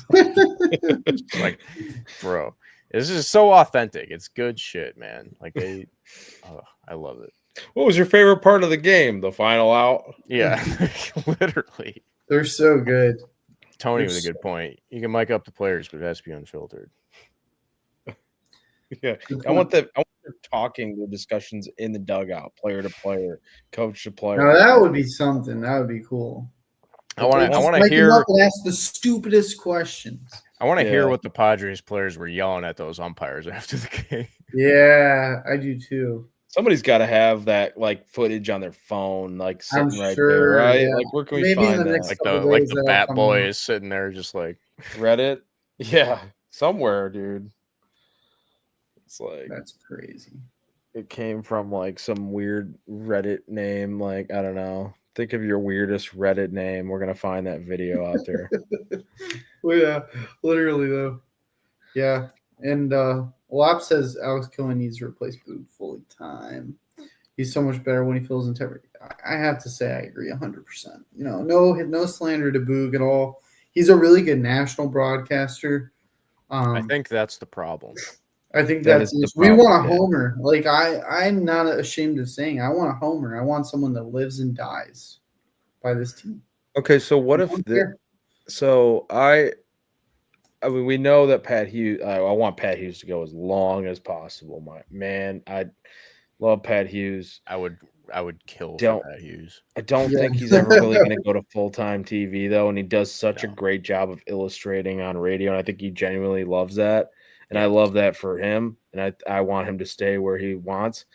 Like, bro, this is so authentic. It's good shit, man. Like, I love it. What was your favorite part of the game? The final out? Yeah, literally. They're so good. Tony with a good point. You can mic up the players, but it has to be unfiltered. Yeah, I want them talking, the discussions in the dugout, player to player, coach to player. Now that would be something. That would be cool. I want to hear. Ask the stupidest questions. I want to hear what the Padres players were yelling at those umpires after the game. Yeah, I do too. Somebody's got to have that like footage on their phone, like sitting right there, right? Yeah. Like, where can we find that? Like the bat boy is sitting there, just like Reddit. Yeah, somewhere, dude. It's like, that's crazy. It came from like some weird Reddit name. Like, I don't know. Think of your weirdest Reddit name. We're gonna find that video out there. Well, yeah, literally though. Yeah, and Lop says Alex Cohen needs to replace Boog fully time. He's so much better when he feels integrity. I have to say I agree 100%. You know, no slander to Boog at all. He's a really good national broadcaster. I think that's the problem. I think that's we want a homer. Like I'm not ashamed of saying I want a homer. I want someone that lives and dies by this team. Okay, so what if I mean, we know that Pat Hughes. I want Pat Hughes to go as long as possible. My man, Love Pat Hughes. I would kill Don't for Pat Hughes. I don't Yeah. think he's ever really going to go to full-time TV though, and he does such a No. great job of illustrating on radio, and I think he genuinely loves that, and I Yeah. love that for him, and I want him to stay where he wants.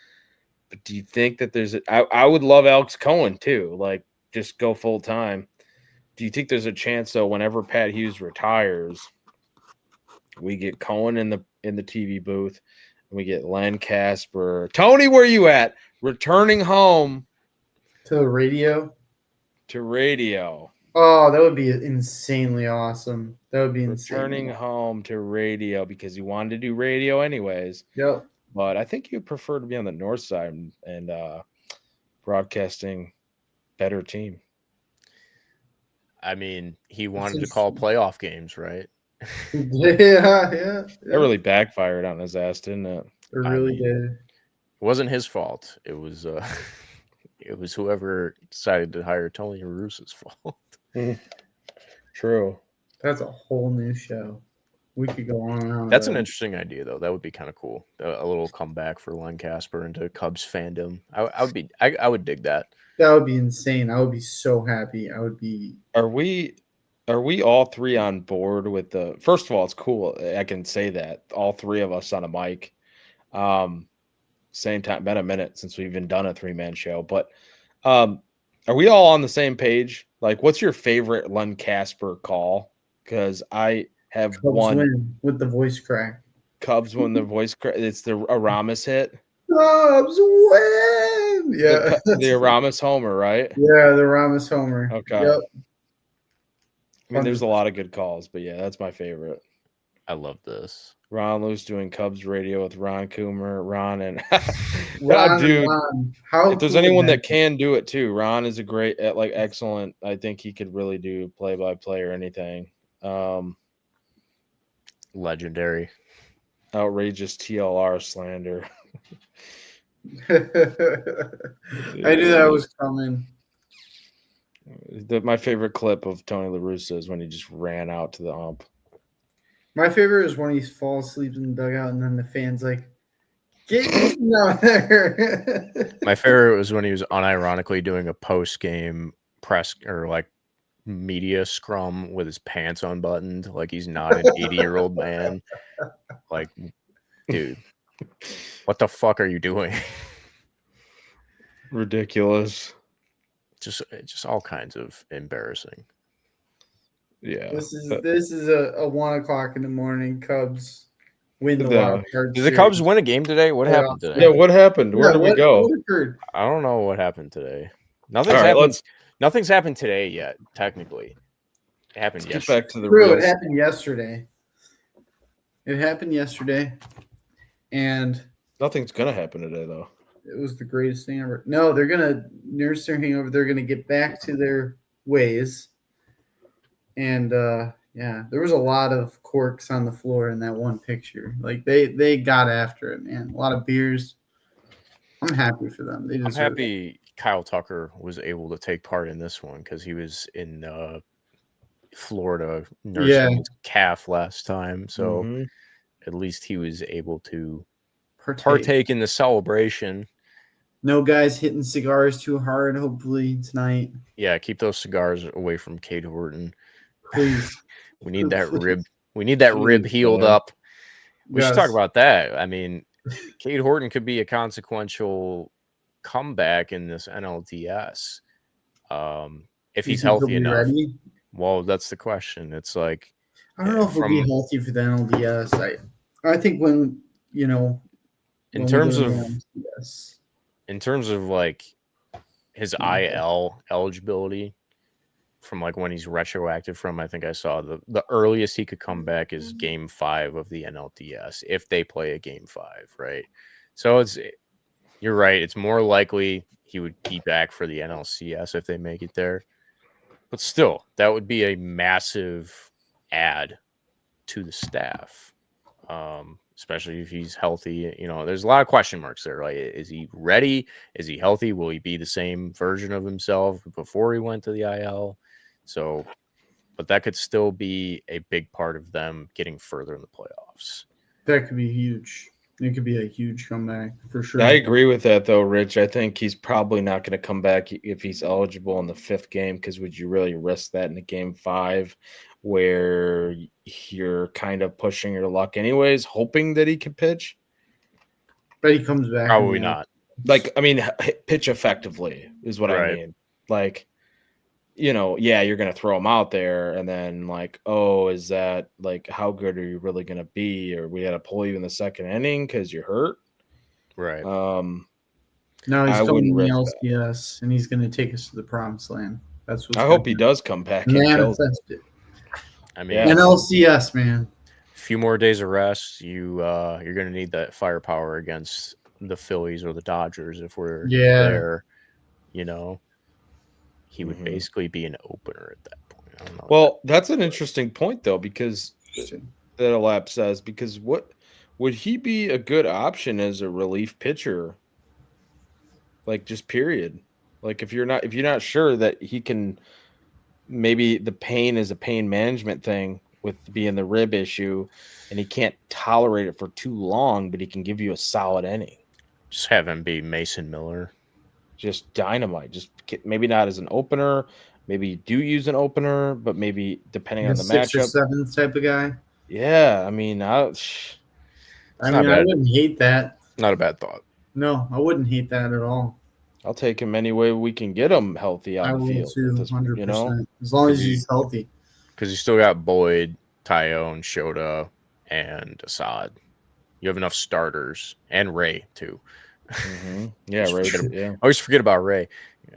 But do you think that I would love Alex Cohen too, like just go full-time. Do you think there's a chance though, whenever Pat Hughes retires, we get Cohen in the TV booth, and we get Len Casper, Tony, where you at? Returning home To the radio. to radio. Oh, that would be insanely awesome. That would be Returning insane. home to radio because he wanted to do radio anyways. Yep. But I think he'd prefer to be on the north side and broadcasting better team. I mean, he wanted to call playoff games, right? Yeah. That really backfired on his ass, didn't it? It really did. It wasn't his fault. It was it was whoever decided to hire Tony La Russa's fault. True. That's a whole new show. We could go on and on. That's an about it. interesting idea, though. That would be kind of cool. A little comeback for Len Casper into Cubs fandom. I would dig that. That would be insane. I would be so happy. I would be. Are we all three on board with the? First of all, it's cool. I can say that all three of us on a mic. Same time. Been a minute since we've even done a 3-man show, but are we all on the same page? Like, what's your favorite Len Casper call? Because I have Cubs one win with the voice crack. Cubs when the voice crack. It's the Aramis hit. Cubs win. Yeah. The Aramis homer, right? Yeah, the Ramos homer. Okay. Yep. I mean, there's a lot of good calls, but yeah, that's my favorite. I love this. Ron Luce doing Cubs radio with Ron Coomer, Ron and Ron, dude. Ron. How If there's cool anyone would that can do it too, Ron is a great, excellent. I think he could really do play-by-play or anything. Legendary. Outrageous TLR slander. I knew that was coming. My favorite clip of Tony La Russa is when he just ran out to the ump. My favorite is when he falls asleep in the dugout and then the fans like, get out there. My favorite was when he was unironically doing a post-game press or like media scrum with his pants unbuttoned, like he's not an 80-year-old man. Like, dude, what the fuck are you doing? Ridiculous. Just all kinds of embarrassing. Yeah. This is a 1 o'clock in the morning. Cubs win the wild card. Did the Cubs win a game today? What happened today? Yeah, what happened? Where did we go? What occurred? I don't know what happened today. Nothing's happened today yet, technically. It happened Let's yesterday. get back to the True, real. it happened yesterday. It happened yesterday, and Nothing's gonna happen today, though. it was the greatest thing ever. No, they're gonna nurse their hangover. They're gonna get back to their ways. And yeah, there was a lot of corks on the floor in that one picture. Like they got after it, man. A lot of beers. I'm happy for them. I'm happy Kyle Tucker was able to take part in this one because he was in Florida nursing his calf last time. So at least he was able to partake in the celebration. No guys hitting cigars too hard, hopefully, tonight. Yeah, keep those cigars away from Cade Horton. Please. We need that rib. We need that rib healed up. We should talk about that. I mean, Cade Horton could be a consequential comeback in this NLDS if he's healthy enough. Ready? Well, that's the question. It's like I don't know if we'll be healthy for the NLDS. I think when in terms of like his IL eligibility from like when he's retroactive from, I think I saw the earliest he could come back is game 5 of the NLDS if they play a game 5, right? So you're right. It's more likely he would be back for the NLCS if they make it there. But still, that would be a massive add to the staff, especially if he's healthy. There's a lot of question marks there. Like, is he ready? Is he healthy? Will he be the same version of himself before he went to the IL? So, but that could still be a big part of them getting further in the playoffs. That could be huge. It could be a huge comeback for sure. I agree with that, though, Rich. I think he's probably not going to come back if he's eligible in the 5th game, because would you really risk that in a game 5 where you're kind of pushing your luck anyways, hoping that he can pitch? But he comes back. Probably not. Like, I mean, pitch effectively is what I mean. Like, you know, yeah, you're going to throw him out there and then like, oh, is that like, how good are you really going to be? Or we had to pull you in the 2nd inning because you're hurt. Right. No, he's coming in the LCS and he's going to take us to the promised land. That's what I hope he does come back and manifest it. I mean, NLCS, man. A few more days of rest, you're going to need that firepower against the Phillies or the Dodgers if we're there. You know, he would basically be an opener at that point. I don't know. Well, that's an interesting point though, because that Alap says, because what would he be a good option as a relief pitcher? Like just period. Like if you're not sure that he can, maybe the pain is a pain management thing with being the rib issue, and he can't tolerate it for too long, but he can give you a solid inning. Just have him be Mason Miller. Just dynamite. Just maybe not as an opener. Maybe you do use an opener, but maybe depending on the 6th matchup. or 7th type of guy. Yeah, I mean, I wouldn't hate that. Not a bad thought. No, I wouldn't hate that at all. I'll take him any way we can get him healthy on the field. I will too, 100%. You know? As long as he's healthy. Because you still got Boyd, Tyone, Shota, and Assad. You have enough starters. And Ray, too. Mm-hmm. Yeah, Ray. Yeah. I always forget about Ray.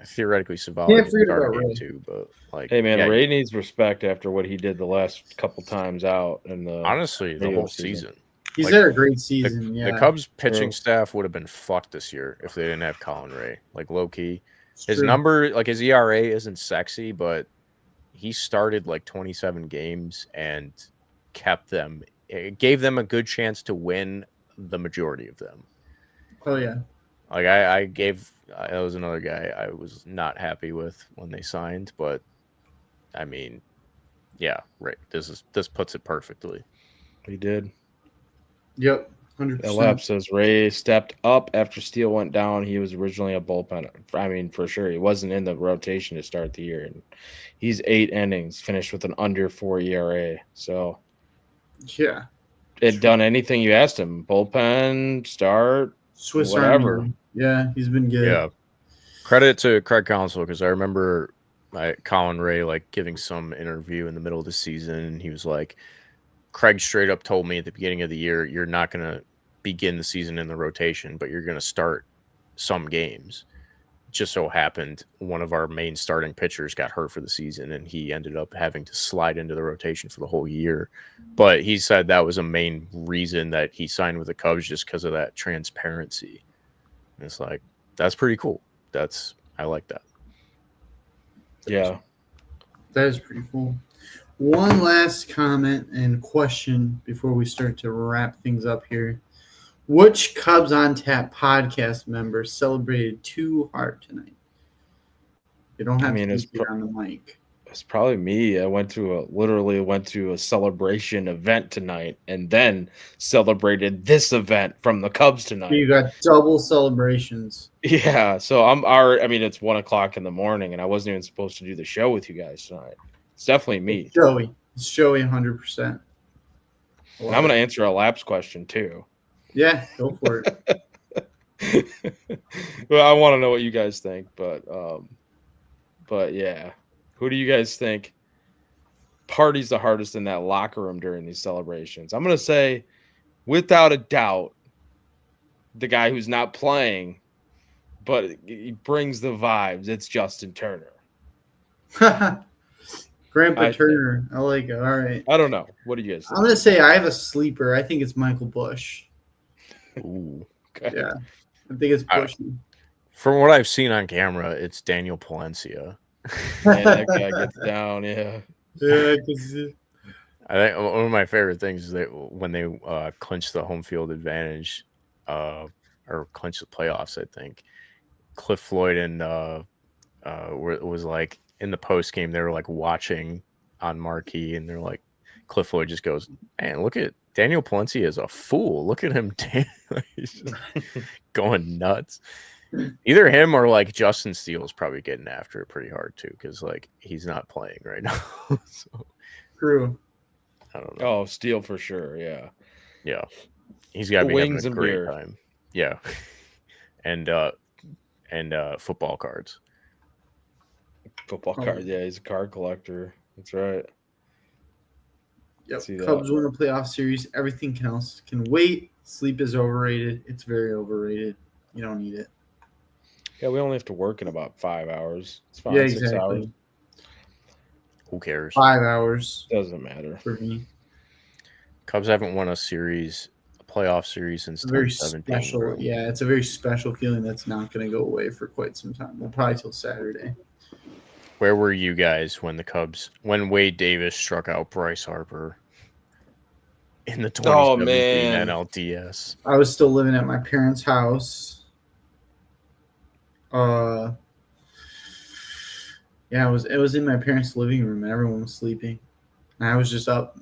Theoretically, Savali Ray too, but like, hey man, Ray needs respect after what he did the last couple times out in the honestly the whole season. He's had a great season. The Cubs pitching staff would have been fucked this year if they didn't have Colin Ray. Like low key, his number, like his ERA isn't sexy, but he started like 27 games and kept them. It gave them a good chance to win the majority of them. Oh yeah. Like that was another guy I was not happy with when they signed, but I mean, yeah, right. This puts it perfectly. He did. Yep, 100%. Lap says Ray stepped up after Steele went down. He was originally a bullpen. I mean, for sure, he wasn't in the rotation to start the year, and he's 8 innings, finished with an under 4 ERA. So, yeah, it done anything you asked him. Bullpen, start, Swiss whatever. Army. Yeah, he's been good. Yeah, credit to Craig Counsell because I remember Colin Ray like giving some interview in the middle of the season, and he was like, Craig straight up told me at the beginning of the year, you're not going to begin the season in the rotation, but you're going to start some games. Just so happened one of our main starting pitchers got hurt for the season, and he ended up having to slide into the rotation for the whole year. But he said that was a main reason that he signed with the Cubs, just because of that transparency. And it's like, that's pretty cool. I like that. Yeah. That is pretty cool. One last comment and question before we start to wrap things up here. Which Cubs on Tap podcast member celebrated too hard tonight? You don't have to be on the mic. It's probably me. I literally went to a celebration event tonight and then celebrated this event from the Cubs tonight. You got double celebrations. Yeah. So it's 1:00 in the morning and I wasn't even supposed to do the show with you guys tonight. It's definitely me. It's Joey 100%. And I'm going to answer a Lap's question too. Yeah, go for it. Well, I want to know what you guys think, but yeah. Who do you guys think parties the hardest in that locker room during these celebrations? I'm going to say, without a doubt, the guy who's not playing, but he brings the vibes. It's Justin Turner. Grandpa Turner. I like it. All right. I don't know. What do you guys think? I'm going to say I have a sleeper. I think it's Michael Bush. Ooh. Okay. Yeah. I think it's Bushy. From what I've seen on camera, it's Daniel Palencia. Yeah, that guy gets down, yeah. Yeah, I think one of my favorite things is that when they clinched the home field advantage, or clinched the playoffs, I think Cliff Floyd and was like in the post game, they were like watching on marquee, and they're like, Cliff Floyd just goes, "Man, look at Daniel Palencia is a fool. Look at him. He's just going nuts. Either him or like Justin Steele's probably getting after it pretty hard too, because like he's not playing right now. So True. I don't know. Oh, Steele for sure. Yeah. Yeah, he's got to be having Wings a and great beer. time. Yeah, and football cards. Football card. Yeah, he's a card collector. That's right. Yep. See that. Cubs win a playoff series. Everything else can wait. Sleep is overrated. It's very overrated. You don't need it. Yeah, we only have to work in about 5 hours. It's fine. Yeah, 6 exactly. hours. Who cares? 5 hours Doesn't matter. for me. Cubs haven't won a playoff series since It's a very 2017. special. bro. Yeah, it's a very special feeling that's not going to go away for quite some time. Well, probably till Saturday. Where were you guys when Wade Davis struck out Bryce Harper in the 2017 man. NLDS? I was still living at my parents' house. Yeah, it was in my parents' living room and everyone was sleeping. And I was just up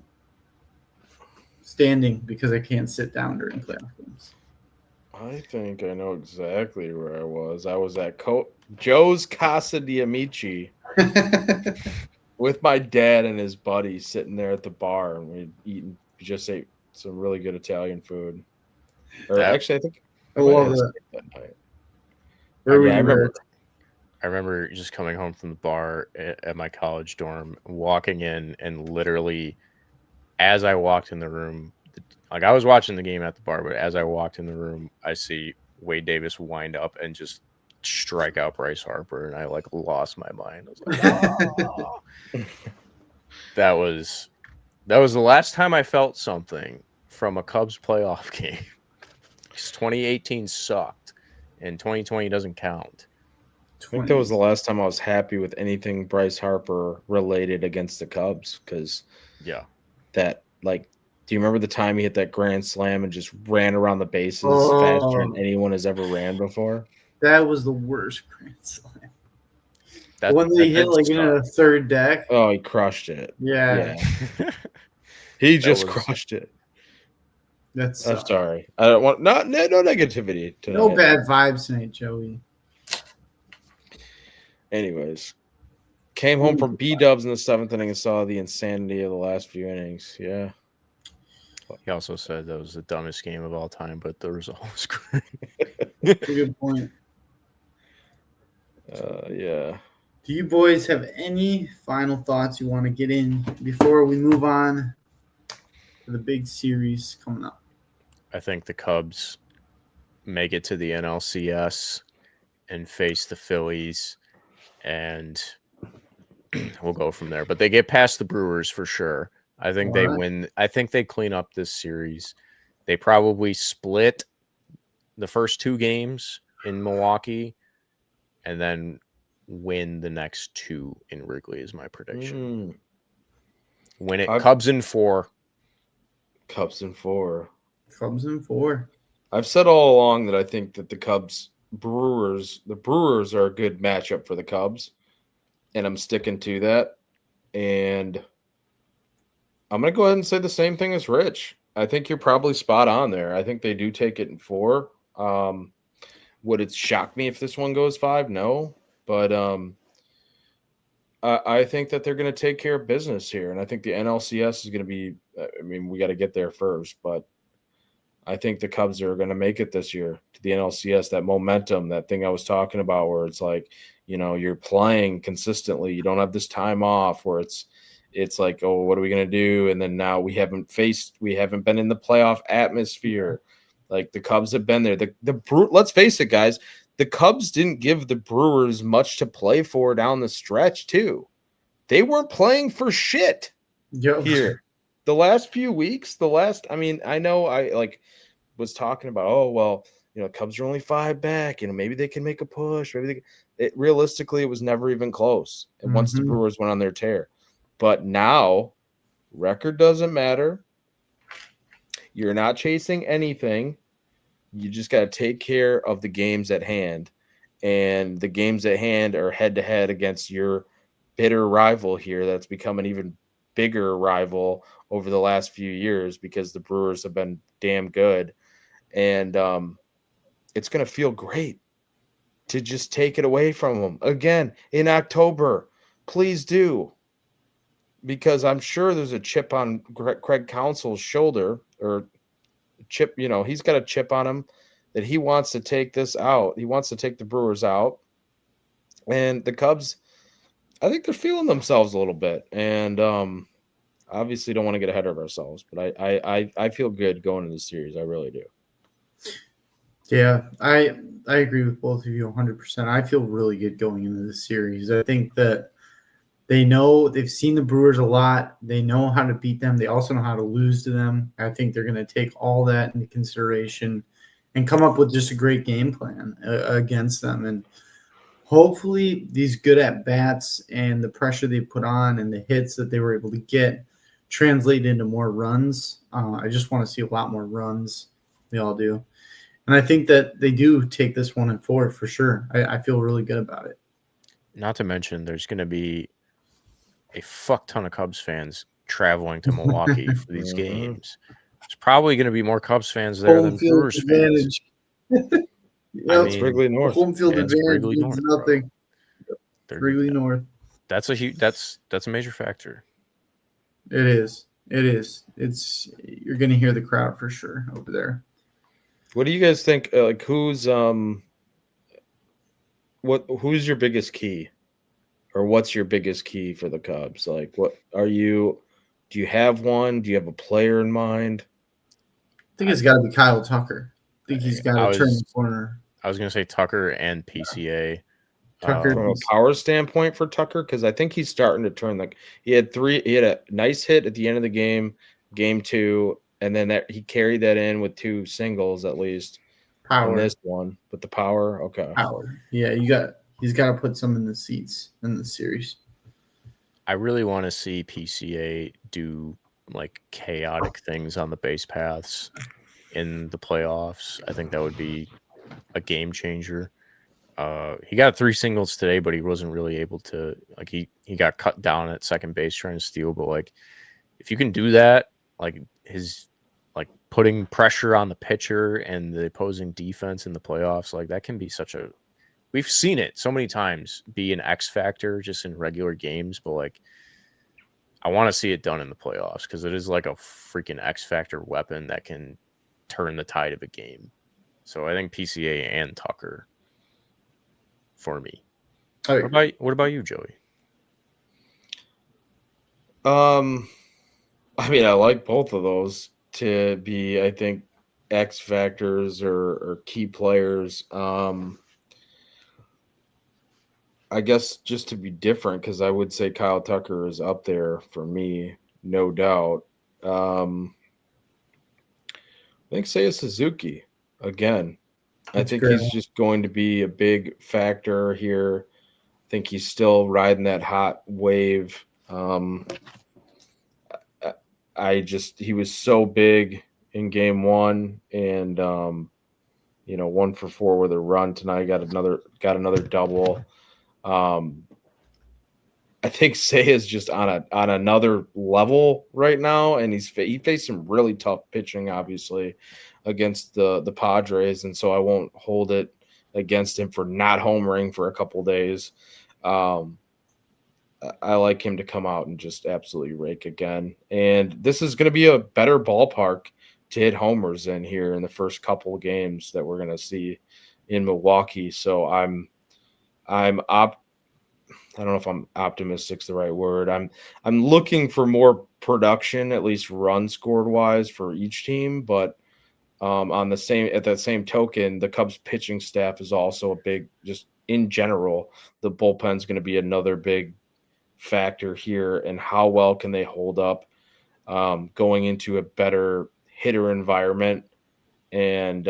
standing because I can't sit down during playoff games. I think I know exactly where I was. I was at Joe's Casa di Amici with my dad and his buddy sitting there at the bar, and we just ate some really good Italian food. Or actually, I think I love had it. steak that night. Where were Yeah, you I remember just coming home from the bar at my college dorm, walking in, and literally, as I walked in the room, like I was watching the game at the bar, but as I walked in the room, I see Wade Davis wind up and just strike out Bryce Harper, and I like lost my mind. I was like, oh. That was the last time I felt something from a Cubs playoff game. 2018 sucked, and 2020 doesn't count. I think that was the last time I was happy with anything Bryce Harper related against the Cubs, because yeah, that like. Do you remember the time he hit that grand slam and just ran around the bases faster than anyone has ever ran before? That was the worst grand slam. That, When they hit like in a third deck. Oh, he crushed it. Yeah. He just crushed it. I'm sorry. I don't want no negativity tonight. No bad vibes tonight, Joey. Anyways, came home from B-dubs in the 7th inning and saw the insanity of the last few innings. Yeah. He also said that was the dumbest game of all time, but the result was great. Good point. Yeah. Do you boys have any final thoughts you want to get in before we move on to the big series coming up? I think the Cubs make it to the NLCS and face the Phillies, and we'll go from there. But they get past the Brewers for sure. I think they win. I think they clean up this series. They probably split the first 2 games in Milwaukee and then win the next 2 in Wrigley is my prediction. Win it. Cubs in 4. Cubs in 4. Cubs in 4. I've said all along that I think that the Brewers are a good matchup for the Cubs, and I'm sticking to that. And I'm going to go ahead and say the same thing as Rich. I think you're probably spot on there. I think they do take it in 4. Would it shock me if this one goes 5? No. But I think that they're going to take care of business here. And I think the NLCS is going to be – we got to get there first. But I think the Cubs are going to make it this year to the NLCS. That momentum, that thing I was talking about where it's like, you're playing consistently. You don't have this time off where it's like, oh, what are we going to do? And then now we haven't been in the playoff atmosphere. Like the Cubs have been there. Let's face it, guys. The Cubs didn't give the Brewers much to play for down the stretch, too. They weren't playing for shit here. The last few weeks, I know I was talking about, oh, well, Cubs are only 5 back. Maybe they can make a push. Realistically, it was never even close. And once the Brewers went on their tear. But now, record doesn't matter. You're not chasing anything. You just got to take care of the games at hand. And the games at hand are head-to-head against your bitter rival here that's become an even bigger rival over the last few years because the Brewers have been damn good. And it's going to feel great to just take it away from them again in October. Please do. Because I'm sure there's a chip on Craig Counsell's shoulder, or chip, he's got a chip on him that he wants to take this out. He wants to take the Brewers out. And the Cubs, I think they're feeling themselves a little bit. And obviously don't want to get ahead of ourselves, but I feel good going into the series. I really do. Yeah, I agree with both of you 100%. I feel really good going into the series. I think that they've seen the Brewers a lot. They know how to beat them. They also know how to lose to them. I think they're going to take all that into consideration and come up with just a great game plan against them. And hopefully these good at-bats and the pressure they put on and the hits that they were able to get translate into more runs. I just want to see a lot more runs. We all do. And I think that they do take this 1-4 for sure. I feel really good about it. Not to mention there's going to be a fuck ton of Cubs fans traveling to Milwaukee for these games. There's probably going to be more Cubs fans there than Brewers advantage. Fans. It's Wrigley North. Home field advantage means nothing. Wrigley North. That's a major factor. It is. You're going to hear the crowd for sure over there. What do you guys think? Who's your biggest key? Or what's your biggest key for the Cubs? Like, do you have one? Do you have a player in mind? I think it's got to be Kyle Tucker. I think he's got to turn the corner. I was going to say Tucker and PCA. Tucker from a power standpoint for Tucker, because I think he's starting to turn. Like he had a nice hit at the end of the game 2, and then he carried that in with 2 singles at least. Power. In this one, but the power, okay. Power. Yeah, he's got to put some in the seats in the series. I really want to see PCA do like chaotic things on the base paths in the playoffs. I think that would be a game changer. He got 3 singles today, but he wasn't really able to. Like he got cut down at second base trying to steal. But like, if you can do that, like putting pressure on the pitcher and the opposing defense in the playoffs, like that can be we've seen it so many times be an X factor just in regular games, but like I want to see it done in the playoffs because it is like a freaking X factor weapon that can turn the tide of a game. So I think PCA and Tucker for me. Right. What about you, Joey? I mean, I like both of those to be, I think, X factors or key players. I guess just to be different, because I would say Kyle Tucker is up there for me, no doubt. I think Seiya Suzuki again. I think he's just going to be a big factor here. I think he's still riding that hot wave. He was so big in game 1 and 1 for 4 with a run tonight, got another double. I think Seiya is just on another level right now, and he faced some really tough pitching, obviously, against the Padres, and so I won't hold it against him for not homering for a couple days. I like him to come out and just absolutely rake again. And this is going to be a better ballpark to hit homers in here in the first couple of games that we're going to see in Milwaukee. So I don't know if I'm optimistic is the right word. I'm looking for more production, at least run scored wise for each team. But at that same token, the Cubs pitching staff is also a big, just in general, the bullpen's going to be another big factor here, and how well can they hold up going into a better hitter environment, and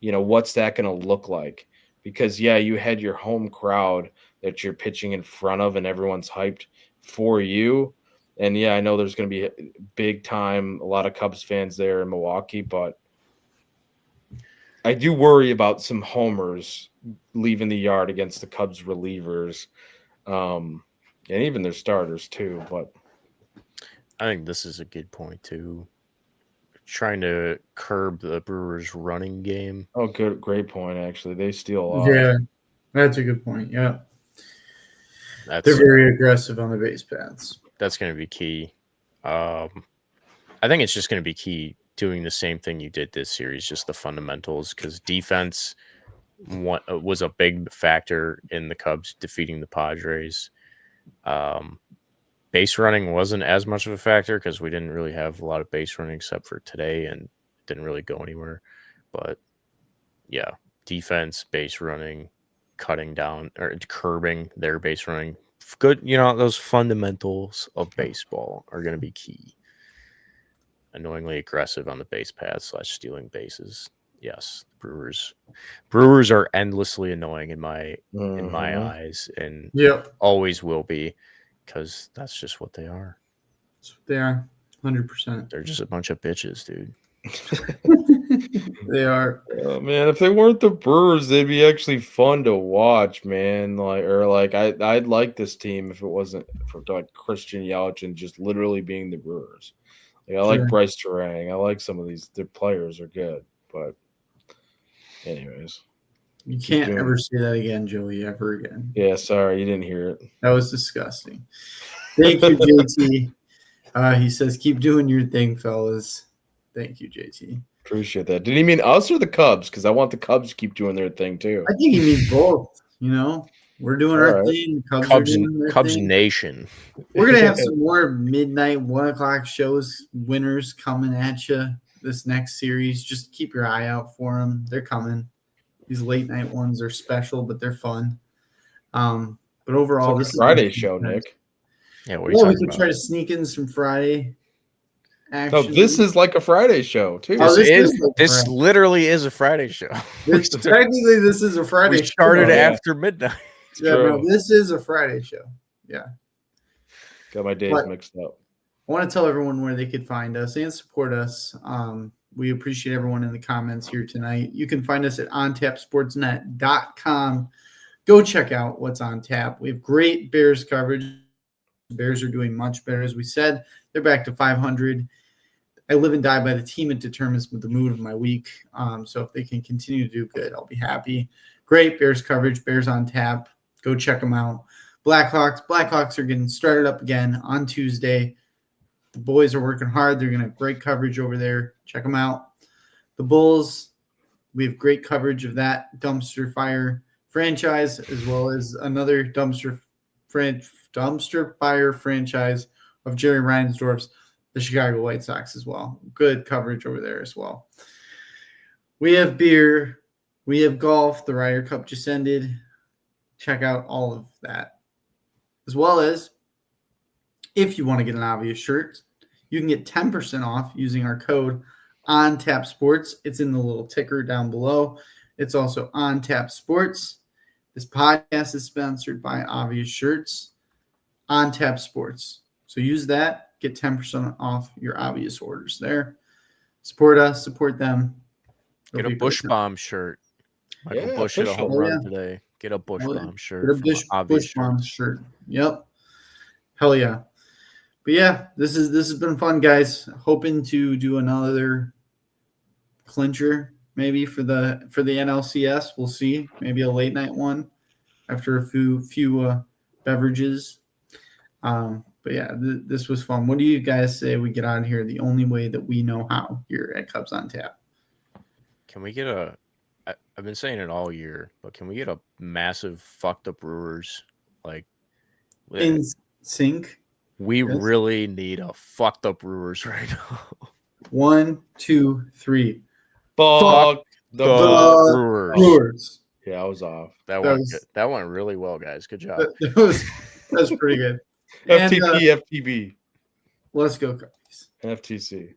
what's that going to look like? Because you had your home crowd that you're pitching in front of and everyone's hyped for you, and I know there's going to be big time a lot of Cubs fans there in Milwaukee, but I do worry about some homers leaving the yard against the Cubs relievers. And even their starters too, but I think this is a good point too. Trying to curb the Brewers' running game. Oh, great point. Actually, they steal a lot. Yeah, that's a good point. Yeah, they're That's very aggressive on the base paths. that's going to be key. I think it's just going to be key doing the same thing you did this series, just the fundamentals, because defense was a big factor in the Cubs defeating the Padres. Base running wasn't as much of a factor because we didn't really have a lot of base running except for today, and it didn't really go anywhere. But yeah, defense, base running, cutting down or curbing their base running. Good, those fundamentals of baseball are going to be key. Annoyingly aggressive on the base paths / stealing bases. Yes, Brewers are endlessly annoying in my eyes, and always will be, because that's just what they are. That's what they are, 100%. They're just a bunch of bitches, dude. They are. Oh, man, if they weren't the Brewers, they'd be actually fun to watch, man. I'd like this team if it wasn't for like Christian Yelich and just literally being the Brewers. Like, I like Bryce Terang. I like some of their players are good, but anyways. You can't ever say that again, Joey, ever again. Yeah, sorry, you didn't hear it. That was disgusting. Thank you, JT. He says, keep doing your thing, fellas. Thank you, JT. Appreciate that. Did he mean us or the Cubs? Because I want the Cubs to keep doing their thing, too. I think he means both. We're doing our thing. Cubs are doing their Cubs thing. Nation. We're going to have some more midnight, 1 o'clock shows, winners coming at you this next series. Just keep your eye out for them. They're coming. These late night ones are special, but they're fun. But overall, this is a Friday show, Nick. Yeah, we could try to sneak in some Friday action. No, this is like a Friday show too. This literally is a Friday show. Technically, this is a Friday show. We started after midnight. This is a Friday show. Yeah. Got my days mixed up. I want to tell everyone where they could find us and support us. We appreciate everyone in the comments here tonight. You can find us at ontapsportsnet.com. Go check out what's on tap. We have great Bears coverage. The Bears are doing much better. As we said, they're back to 500. I live and die by the team. It determines the mood of my week. So if they can continue to do good, I'll be happy. Great Bears coverage. Bears on tap. Go check them out. Blackhawks are getting started up again on Tuesday. The boys are working hard. They're going to have great coverage over there. Check them out. The Bulls, we have great coverage of that dumpster fire franchise, as well as another dumpster fire franchise of Jerry Reinsdorf's, the Chicago White Sox as well. Good coverage over there as well. We have beer. We have golf. The Ryder Cup just ended. Check out all of that. As well as, if you want to get an obvious shirt, you can get 10% off using our code ONTAPSports. It's in the little ticker down below. It's also ONTAPSports. This podcast is sponsored by Obvious Shirts, ONTAPSports. So use that. Get 10% off your Obvious orders there. Support us. Support them. Get a Bush Bomb shirt. Michael Bush hit a home run today. Get a Bush Bomb shirt. Get a Bush Bomb shirt. Yep. Hell yeah. But yeah, this has been fun, guys. Hoping to do another clincher maybe for the NLCS. We'll see. Maybe a late night one after a few beverages. But yeah, this was fun. What do you guys say we get out of here the only way that we know how here at Cubs on Tap? Can we get I've been saying it all year, but can we get a massive fucked up Brewers in sync? We really need a fucked up Brewers right now. 1, 2, 3. Fuck the Brewers. Yeah, I was off. That went really well, guys. Good job. That was pretty good. FTP, FTB. Let's go, Cubbies. FTC.